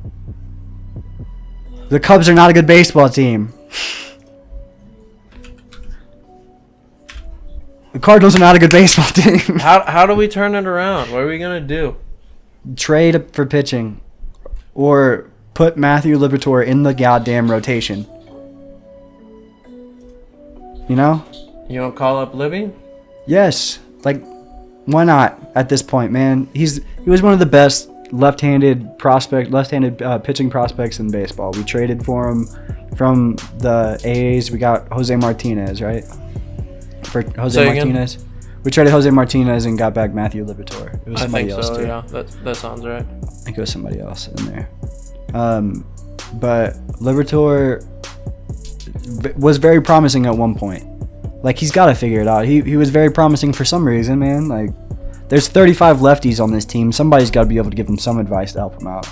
B: The Cubs are not a good baseball team. The Cardinals are not a good baseball team.
A: How do we turn it around? What are we going to do?
B: Trade for pitching. Or put Matthew Liberatore in the goddamn rotation. You know?
A: You don't call up Libby?
B: Yes. Like, why not at this point, man? He was one of the best left-handed pitching prospects in baseball. We traded for him from the A's. We got Jose Martinez, right? For Jose Martinez. Again? We traded Jose Martinez and got back Matthew Liberatore. It was somebody else too.
A: Yeah, that sounds right.
B: I think it was somebody else in there. But Liberatore was very promising at one point. Like, he's got to figure it out. He was very promising for some reason, man. Like, there's 35 lefties on this team. Somebody's got to be able to give him some advice to help him out.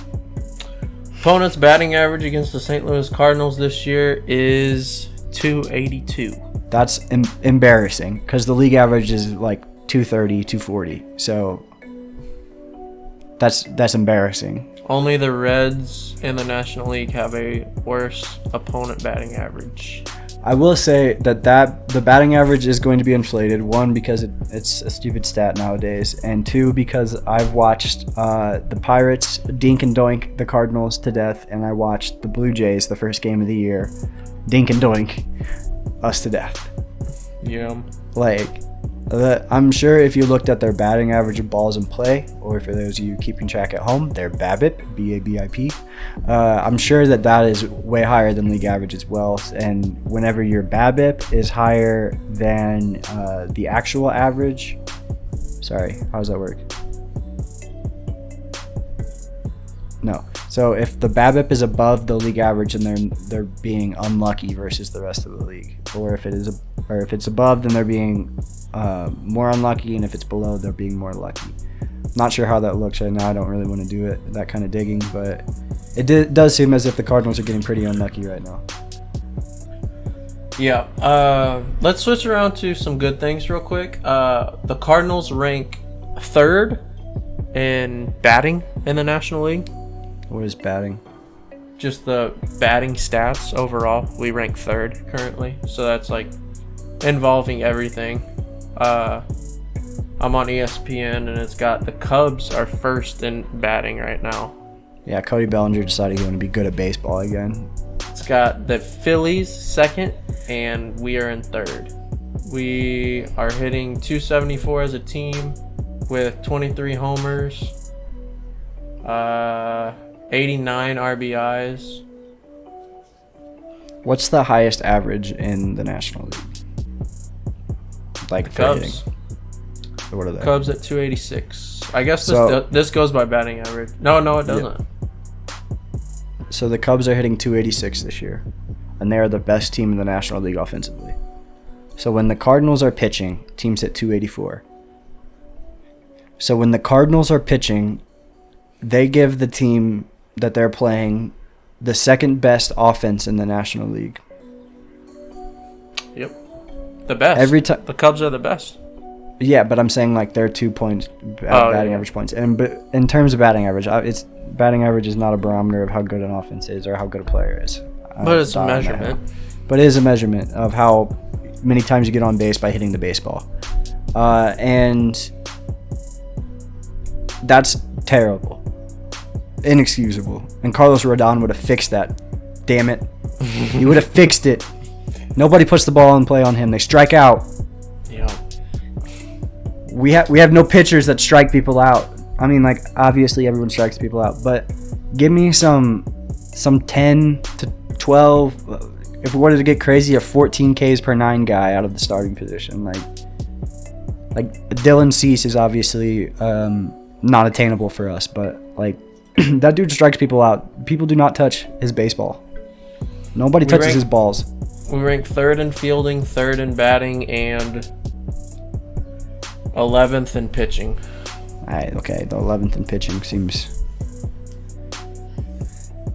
A: Opponent's batting average against the St. Louis Cardinals this year is .282.
B: That's embarrassing because the league average is like .230, .240. So that's embarrassing.
A: Only the Reds in the National League have a worse opponent batting average.
B: I will say that the batting average is going to be inflated. One, because it's a stupid stat nowadays, and two, because I've watched the Pirates dink and doink the Cardinals to death, and I watched the Blue Jays the first game of the year dink and doink us to death.
A: Yeah.
B: Like, I'm sure if you looked at their batting average of balls in play, or for those of you keeping track at home, their BABIP, B-A-B-I-P, I'm sure that is way higher than league average as well. And whenever your BABIP is higher than the actual average, sorry, how does that work? No. So if the BABIP is above the league average, then they're being unlucky versus the rest of the league. Or if it's above, then they're being more unlucky, and if it's below, they're being more lucky. Not sure how that looks right now. I don't really want to do that kind of digging, but it does seem as if the Cardinals are getting pretty unlucky right now.
A: Yeah. Let's switch around to some good things real quick. The Cardinals rank 3rd in batting in the National League.
B: What is batting?
A: Just the batting stats overall. We rank 3rd currently. So that's like involving everything. I'm on ESPN and it's got the Cubs are 1st in batting right now.
B: Yeah, Cody Bellinger decided he wanted to be good at baseball again.
A: It's got the Phillies 2nd and we are in 3rd. We are hitting 274 as a team with 23 homers, 89 RBIs.
B: What's the highest average in the National League? Like for
A: Cubs.
B: hitting. So what are they?
A: Cubs at 286. I guess
B: So-
A: this goes by batting average. No, it doesn't.
B: Yeah. So the Cubs are hitting 286 this year, and they are the best team in the National League offensively. So when the Cardinals are pitching, teams hit 284. So when the Cardinals are pitching, they give the team that they're playing the 2nd best offense in the National League.
A: Yep. The best.
B: Every time.
A: The Cubs are the best.
B: Yeah, but I'm saying like they're 2 points batting average points, but in terms of batting average, batting average is not a barometer of how good an offense is or how good a player is.
A: But it's a measurement.
B: But it is a measurement of how many times you get on base by hitting the baseball, and that's terrible, inexcusable. And Carlos Rodon would have fixed that. Damn it, he would have fixed it. Nobody puts the ball in play on him. They strike out.
A: Yeah.
B: We have no pitchers that strike people out. I mean, like, obviously everyone strikes people out, but give me some 10 to 12. If we wanted to get crazy, a 14 Ks per 9 guy out of the starting position. Like Dylan Cease is obviously not attainable for us, but like that dude strikes people out. People do not touch his baseball. Nobody touches his balls.
A: We rank 3rd in fielding, 3rd in batting, and 11th in pitching.
B: Okay, the 11th in pitching seems...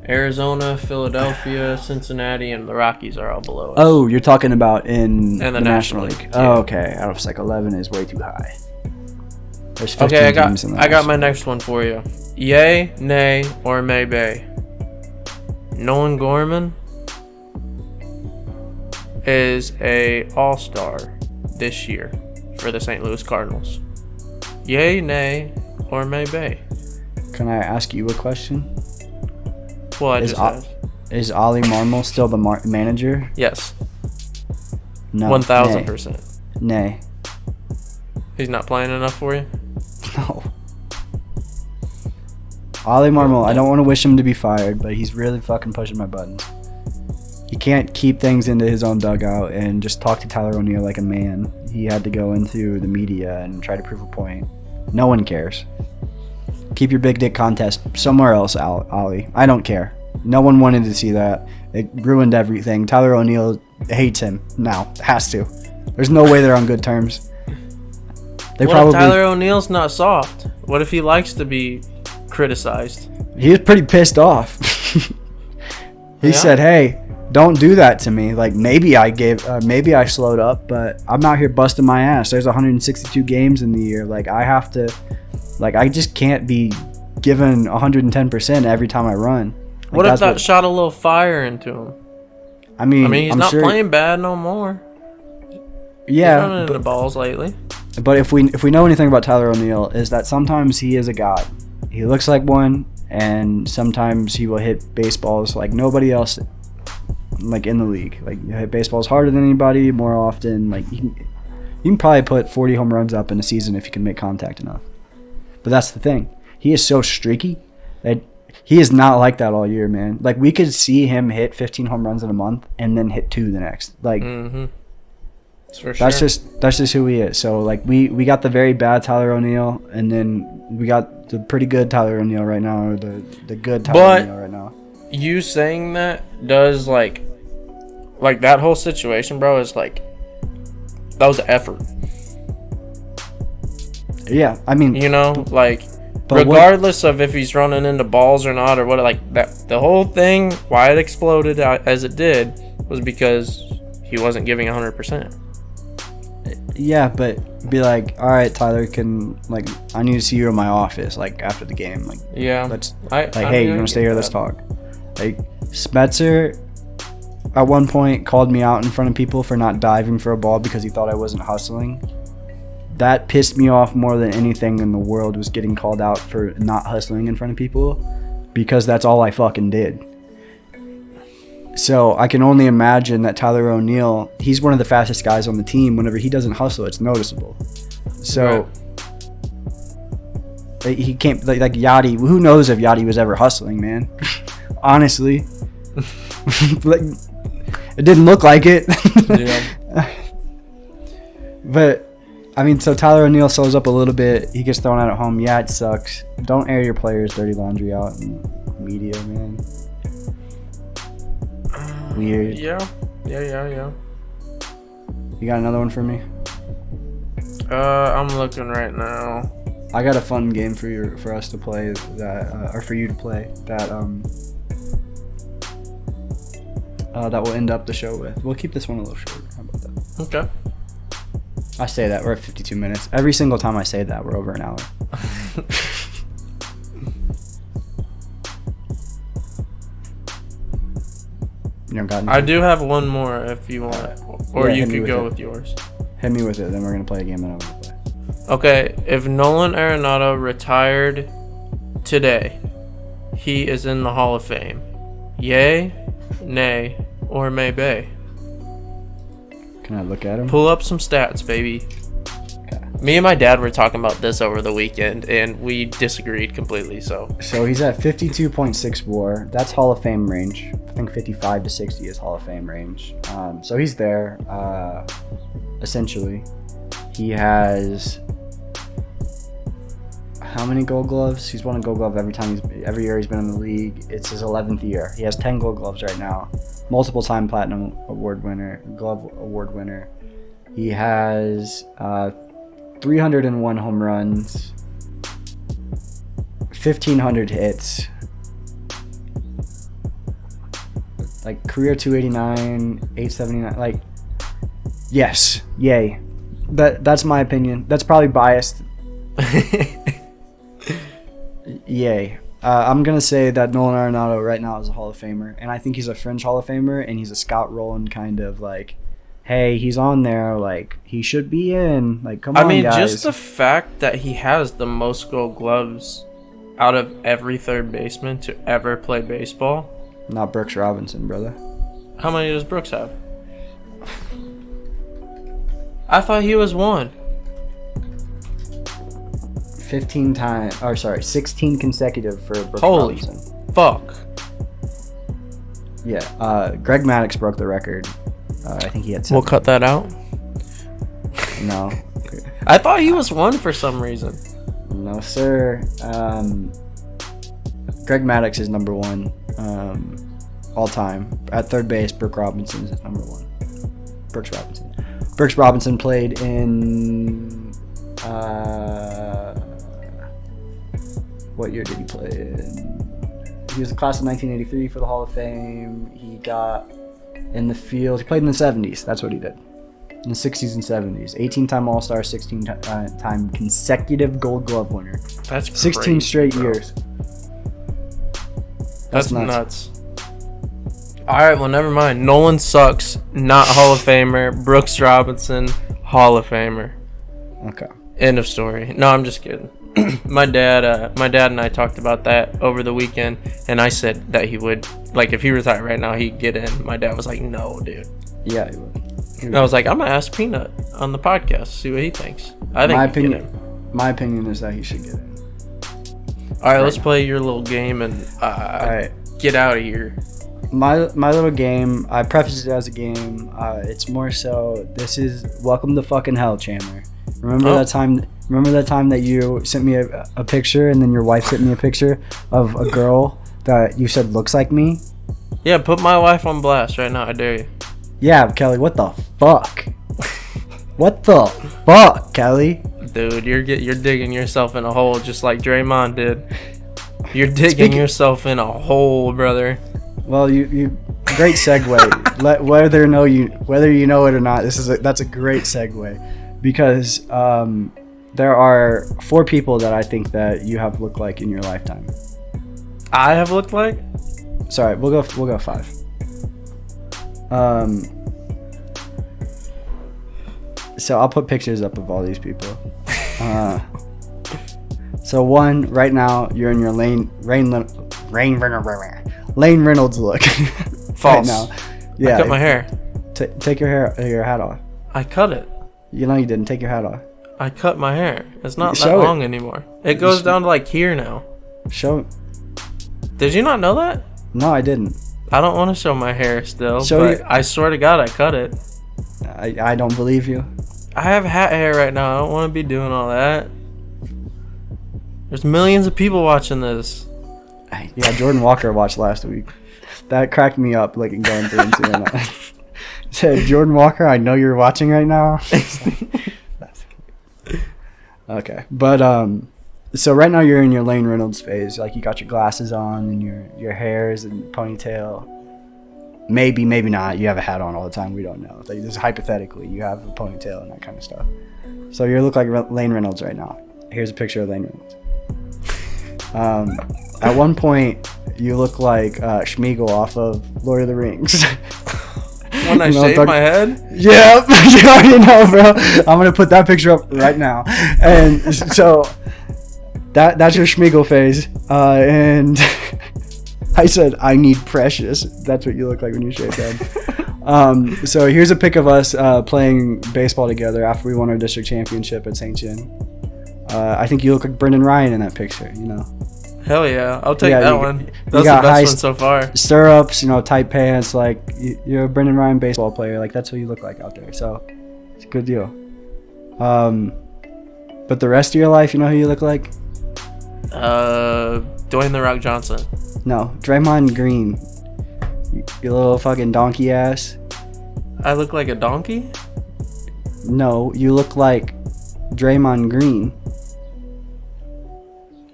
A: Arizona, Philadelphia, Cincinnati, and the Rockies are all below us.
B: Oh, you're talking about in the
A: National
B: League.
A: League.
B: Oh, okay. I was like, 11 is way too high. There's 15
A: Okay,
B: teams in the
A: I got my
B: National
A: next one for you. Yay, nay, or maybe. Nolan Gorman is a all-star this year for the St. Louis Cardinals. Yay, nay, or maybe.
B: League. Can I ask you a question?
A: Well, I just asked.
B: Is Ollie Marmol still the manager?
A: Yes.
B: No.
A: 1,000%.
B: Nay.
A: He's not playing enough for you?
B: No. Ollie Marmol, I don't want to wish him to be fired, but he's really fucking pushing my buttons. He can't keep things into his own dugout and just talk to Tyler O'Neill like a man. He had to go into the media and try to prove a point. No one cares. Keep your big dick contest somewhere else, Ollie. I don't care. No one wanted to see that. It ruined everything. Tyler O'Neill hates him now. Has to. There's no way they're on good terms.
A: What if Tyler O'Neill's not soft? What if he likes to be criticized?
B: He was pretty pissed off. He said, "Hey, don't do that to me. Like maybe I slowed up, but I'm out here busting my ass. There's 162 games in the year. Like I just can't be given 110% every time I run." Like,
A: what if that shot a little fire into him?
B: I mean,
A: he's
B: I'm
A: not
B: sure,
A: playing bad no more.
B: Yeah,
A: he's running into balls lately.
B: But if we know anything about Tyler O'Neill, is that sometimes he is a god. He looks like one, and sometimes he will hit baseballs like nobody else, like in the league. Like you hit baseballs harder than anybody, more often. Like you can probably put 40 home runs up in a season if you can make contact enough. But that's the thing. He is so streaky that he is not like that all year, man. Like we could see him hit 15 home runs in a month and then hit 2 the next. Like
A: That's for sure.
B: that's just who he is. So like we got the very bad Tyler O'Neill, and then we got the pretty good Tyler O'Neill right now, or the good Tyler O'Neill right now.
A: You saying that does like that whole situation, bro, is like that was effort.
B: Yeah, I mean,
A: You know, like,
B: but
A: regardless of if he's running into balls or not, or what, like, that, the whole thing, why it exploded as it did, was because he wasn't giving 100%.
B: Yeah, but be like, all right, Tyler, I need to see you in my office, like, after the game. Like,
A: Yeah.
B: hey, you want to stay here? Let's talk. Like, Spencer, at one point, called me out in front of people for not diving for a ball because he thought I wasn't hustling. That pissed me off more than anything in the world, was getting called out for not hustling in front of people, because that's all I fucking did. So I can only imagine that Tyler O'Neill, he's one of the fastest guys on the team. Whenever he doesn't hustle, it's noticeable. So he can't, like Yachty. Who knows if Yachty was ever hustling, man? Honestly, like, it didn't look like it.
A: Yeah.
B: But I mean, so Tyler O'Neill slows up a little bit. He gets thrown out at home. Yeah, it sucks. Don't air your players' dirty laundry out in media, man. Weird.
A: Yeah.
B: You got another one for me?
A: I'm looking right now.
B: I got a fun game for us to play that, or for you to play that that we'll end up the show with. We'll keep this one a little shorter. How about that?
A: Okay.
B: I say that we're at 52 minutes. Every single time I say that, we're over an hour. You don't got anything?
A: I do have one more if you want, or you could go with yours.
B: Hit me with it, then we're gonna play a game that I want to play.
A: Okay, if Nolan Arenado retired today, he is in the Hall of Fame. Yay, nay, or maybe?
B: Can I look at him?
A: Pull up some stats, baby.
B: Okay.
A: Me and my dad were talking about this over the weekend, and we disagreed completely. So
B: he's at 52.6 WAR. That's Hall of Fame range. I think 55 to 60 is Hall of Fame range. So he's there. Essentially, he has how many Gold Gloves? He's won a Gold Glove every year he's been in the league. It's his 11th year. He has 10 Gold Gloves right now. Multiple-time Platinum Award winner, Glove Award winner. He has 301 home runs, 1,500 hits, like career 289, 879. Like, yes, yay. That's my opinion. That's probably biased. Yay. I'm going to say that Nolan Arenado right now is a Hall of Famer, and I think he's a fringe Hall of Famer, and he's a Scott Rowland kind of like, hey, he's on there, like, he should be in. Like, come on, guys.
A: Just the fact that he has the most Gold Gloves out of every third baseman to ever play baseball.
B: Not Brooks Robinson, brother.
A: How many does Brooks have? I thought he was one.
B: 16 consecutive for Brooks Robinson.
A: Holy fuck.
B: Yeah, Greg Maddux broke the record. I think he had 7.
A: We'll cut that out.
B: No.
A: I thought he was one for some reason.
B: No, sir. Greg Maddux is number 1 all time. At third base, Brooks Robinson is number 1. Brooks Robinson. Brooks Robinson played in... what year did he play in? He was the class of 1983 for the Hall of Fame. He got in the field. He played in the 70s. That's what he did. In the 60s and 70s. 18-time All-Star, 16-time consecutive Gold Glove winner.
A: That's
B: 16
A: crazy,
B: straight
A: bro.
B: years.
A: That's nuts. Alright, well, never mind. Nolan sucks. Not Hall of Famer. Brooks Robinson, Hall of Famer.
B: Okay.
A: End of story. No, I'm just kidding. My dad and I talked about that over the weekend, and I said that he would, like, if he retired right now, he'd get in. My dad was like, no, dude.
B: Yeah, he would.
A: And I was like, I'm gonna ask Peanut on the podcast, see what he thinks. I think
B: my opinion is that he should get in.
A: All right, let's play your little game and
B: all right,
A: get out of here.
B: My little game. I prefaced it as a game. It's more so. This is welcome to fucking hell, Chandler. Remember that time? Remember that time that you sent me a picture, and then your wife sent me a picture of a girl that you said looks like me?
A: Yeah, put my wife on blast right now. I dare you.
B: Yeah, Kelly. What the fuck? What the fuck, Kelly?
A: Dude, you're digging yourself in a hole just like Draymond did. You're digging yourself in a hole, brother.
B: Well, you great segue. Whether you know it or not, that's a great segue, because there are 4 people that I think that you have looked like in your lifetime.
A: I have looked like?
B: Sorry, we'll go 5. So I'll put pictures up of all these people. So 1, right now you're in your Lane Reynolds look.
A: False.
B: Right now. Yeah.
A: I cut my hair.
B: Take your hat off.
A: I cut it.
B: You know you didn't. Take your hat off.
A: I cut my hair. It's not that long anymore. It goes down to like here now.
B: Show.
A: Did you not know that?
B: No, I didn't.
A: I don't want to show my hair still,
B: Show
A: but
B: you.
A: I swear to God I cut it.
B: I don't believe you.
A: I have hat hair right now. I don't want to be doing all that. There's millions of people watching this.
B: Yeah, Jordan Walker watched last week. That cracked me up, like going through and seeing that. Said, Jordan Walker, I know you're watching right now. Okay, but so right now you're in your Lane Reynolds phase. Like you got your glasses on and your hair is in ponytail. Maybe not. You have a hat on all the time. We don't know. Like just hypothetically, you have a ponytail and that kind of stuff. So you look like Lane Reynolds right now. Here's a picture of Lane Reynolds. At one point, you look like Schmeagol off of Lord of the Rings.
A: When I shave my head?
B: Yep, you already know, bro. I'm gonna put that picture up right now. And so that's your Schmeagol phase. And I said I need precious. That's what you look like when you shave head. So here's a pic of us playing baseball together after we won our district championship at St. Jen. I think you look like Brendan Ryan in that picture, you know.
A: Hell yeah, I'll take that one. That's
B: the
A: best one so far.
B: Stirrups, tight pants, like you're a Brendan Ryan baseball player. Like that's what you look like out there. So it's a good deal. But the rest of your life, you know who you look like?
A: Dwayne The Rock Johnson.
B: No, Draymond Green. You little fucking donkey ass.
A: I look like a donkey?
B: No, you look like Draymond Green.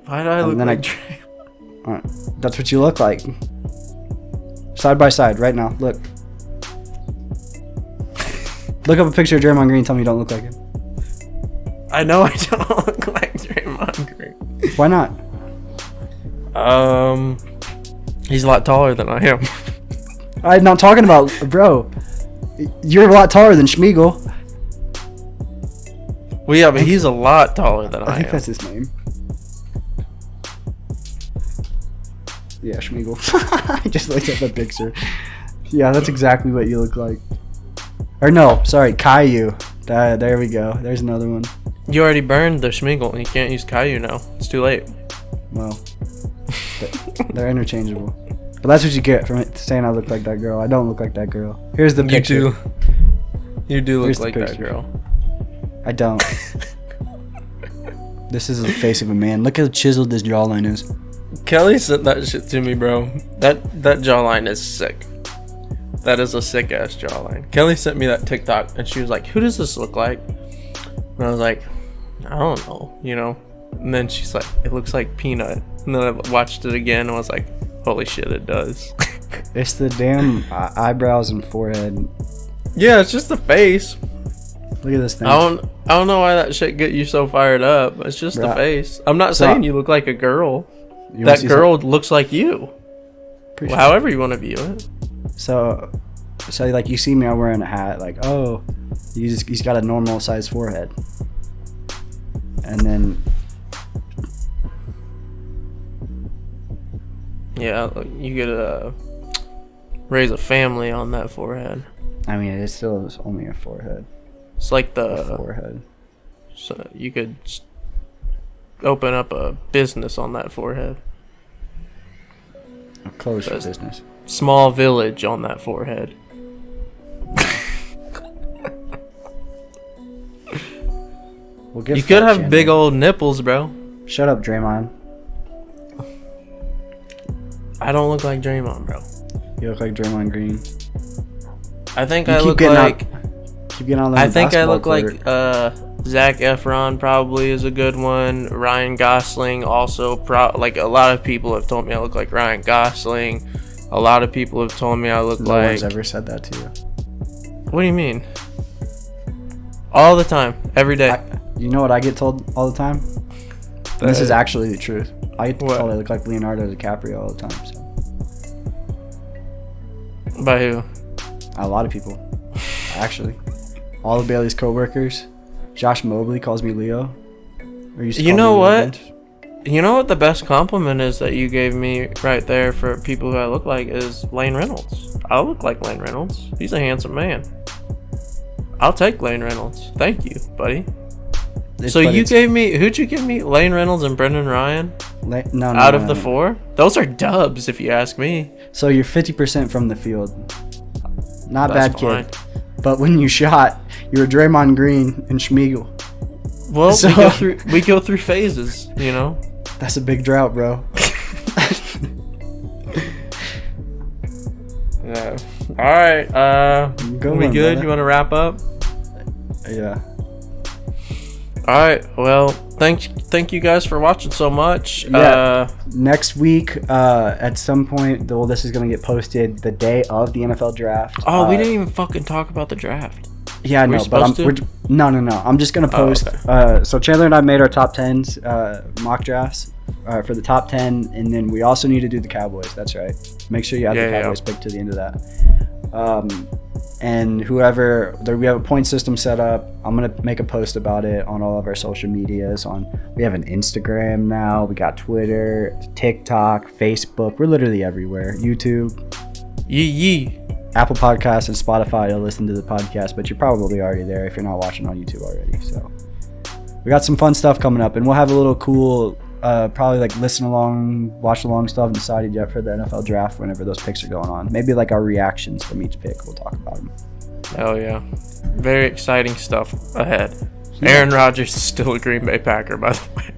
A: Why do I look like Draymond?
B: That's what you look like. Side by side, right now. Look. Look up a picture of Draymond Green. Tell me you don't look like him.
A: I know I don't look like Draymond Green.
B: Why not?
A: He's a lot taller than I am.
B: I'm not talking about, bro. You're a lot taller than Schmeagol.
A: Well, yeah, but he's a lot taller than I am.
B: I think that's his name. Yeah, Schmeagol. I just looked at the picture. Yeah, that's exactly what you look like. Or no, sorry, Caillou. There we go. There's another one.
A: You already burned the Schmeagol. You can't use Caillou now. It's too late.
B: Well, they're interchangeable. But that's what you get from saying I look like that girl. I don't look like that girl. Here's the picture.
A: You do look like that girl.
B: I don't. This is the face of a man. Look how chiseled this jawline is.
A: Kelly sent that shit to me, bro. That jawline is sick. That is a sick ass jawline. Kelly sent me that TikTok and she was like, "Who does this look like?" And I was like, "I don't know, And then she's like, "It looks like Peanut." And then I watched it again and was like, "Holy shit, it does."
B: It's the damn eyebrows and forehead.
A: Yeah, it's just the face.
B: Look at this thing.
A: I don't know why that shit get you so fired up. It's just the face. I'm not saying you look like a girl. That girl looks like you. Well, however you want to view it.
B: So like you see me, I'm wearing a hat. Like, oh, he's got a normal size forehead. And then.
A: Yeah, you could raise a family on that forehead.
B: I mean, it still is only a forehead.
A: It's like the
B: forehead.
A: So you could open up a business on that forehead.
B: A closed business.
A: Small village on that forehead. You could have big old nipples, bro.
B: Shut up, Draymond.
A: I don't look like Draymond, bro.
B: You look like Draymond Green.
A: I think I look like.
B: Keep getting on
A: I think I look
B: court.
A: like Zac Efron probably is a good one. Ryan Gosling also. Like, a lot of people have told me I look like Ryan Gosling. A lot of people have told me I look like...
B: No one's ever said that to you.
A: What do you mean? All the time. Every day.
B: You know what I get told all the time? This is actually the truth. I get told I look like Leonardo DiCaprio all the time. So.
A: By who?
B: A lot of people. Actually. All of Bailey's coworkers. Josh Mobley calls me Leo.
A: You know what? You know what the best compliment is that you gave me right there for people who I look like is Lane Reynolds. I look like Lane Reynolds. He's a handsome man. I'll take Lane Reynolds. Thank you, buddy. Who'd you give me? Lane Reynolds and Brendan Ryan? Out of the four? Those are dubs, if you ask me.
B: So you're 50% from the field. Not
A: That's
B: bad,
A: fine.
B: kid. But when you shot, you were Draymond Green and Schmeigel.
A: Well, we go through phases, you know?
B: That's a big drought, bro.
A: Yeah. All right. We good? You want to wrap up?
B: Yeah.
A: All right. Well, thank you guys for watching so much.
B: Yeah. Next week, at some point, this is gonna get posted the day of the NFL draft.
A: Oh, we didn't even fucking talk about the draft.
B: Yeah, no, but no. I'm just gonna post.
A: Okay.
B: So Chandler and I made our top 10s mock drafts for the top 10, and then we also need to do the Cowboys. That's right. Make sure you have the Cowboys picked to the end of that. And we have a point system set up. I'm gonna make a post about it on all of our social medias. We have an Instagram now. We got Twitter, TikTok, Facebook. We're literally everywhere. YouTube.
A: Yee.
B: Apple Podcasts and Spotify to listen to the podcast, but you're probably already there if you're not watching on YouTube already. So we got some fun stuff coming up, and we'll have a little cool, probably like listen along, watch along stuff. Decided yet for the NFL draft whenever those picks are going on. Maybe like our reactions from each pick. We'll talk about them.
A: Hell yeah. Very exciting stuff ahead. Yeah. Aaron Rodgers is still a Green Bay Packer, by the way.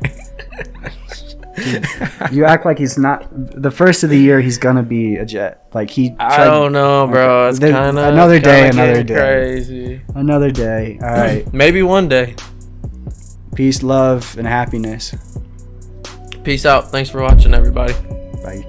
B: You act like he's not. The first of the year, he's gonna be a Jet. Like
A: I don't know, bro. It's kind of
B: another day.
A: Crazy.
B: Another day. All right.
A: Maybe one day.
B: Peace, love, and happiness.
A: Peace out. Thanks for watching, everybody.
B: Bye.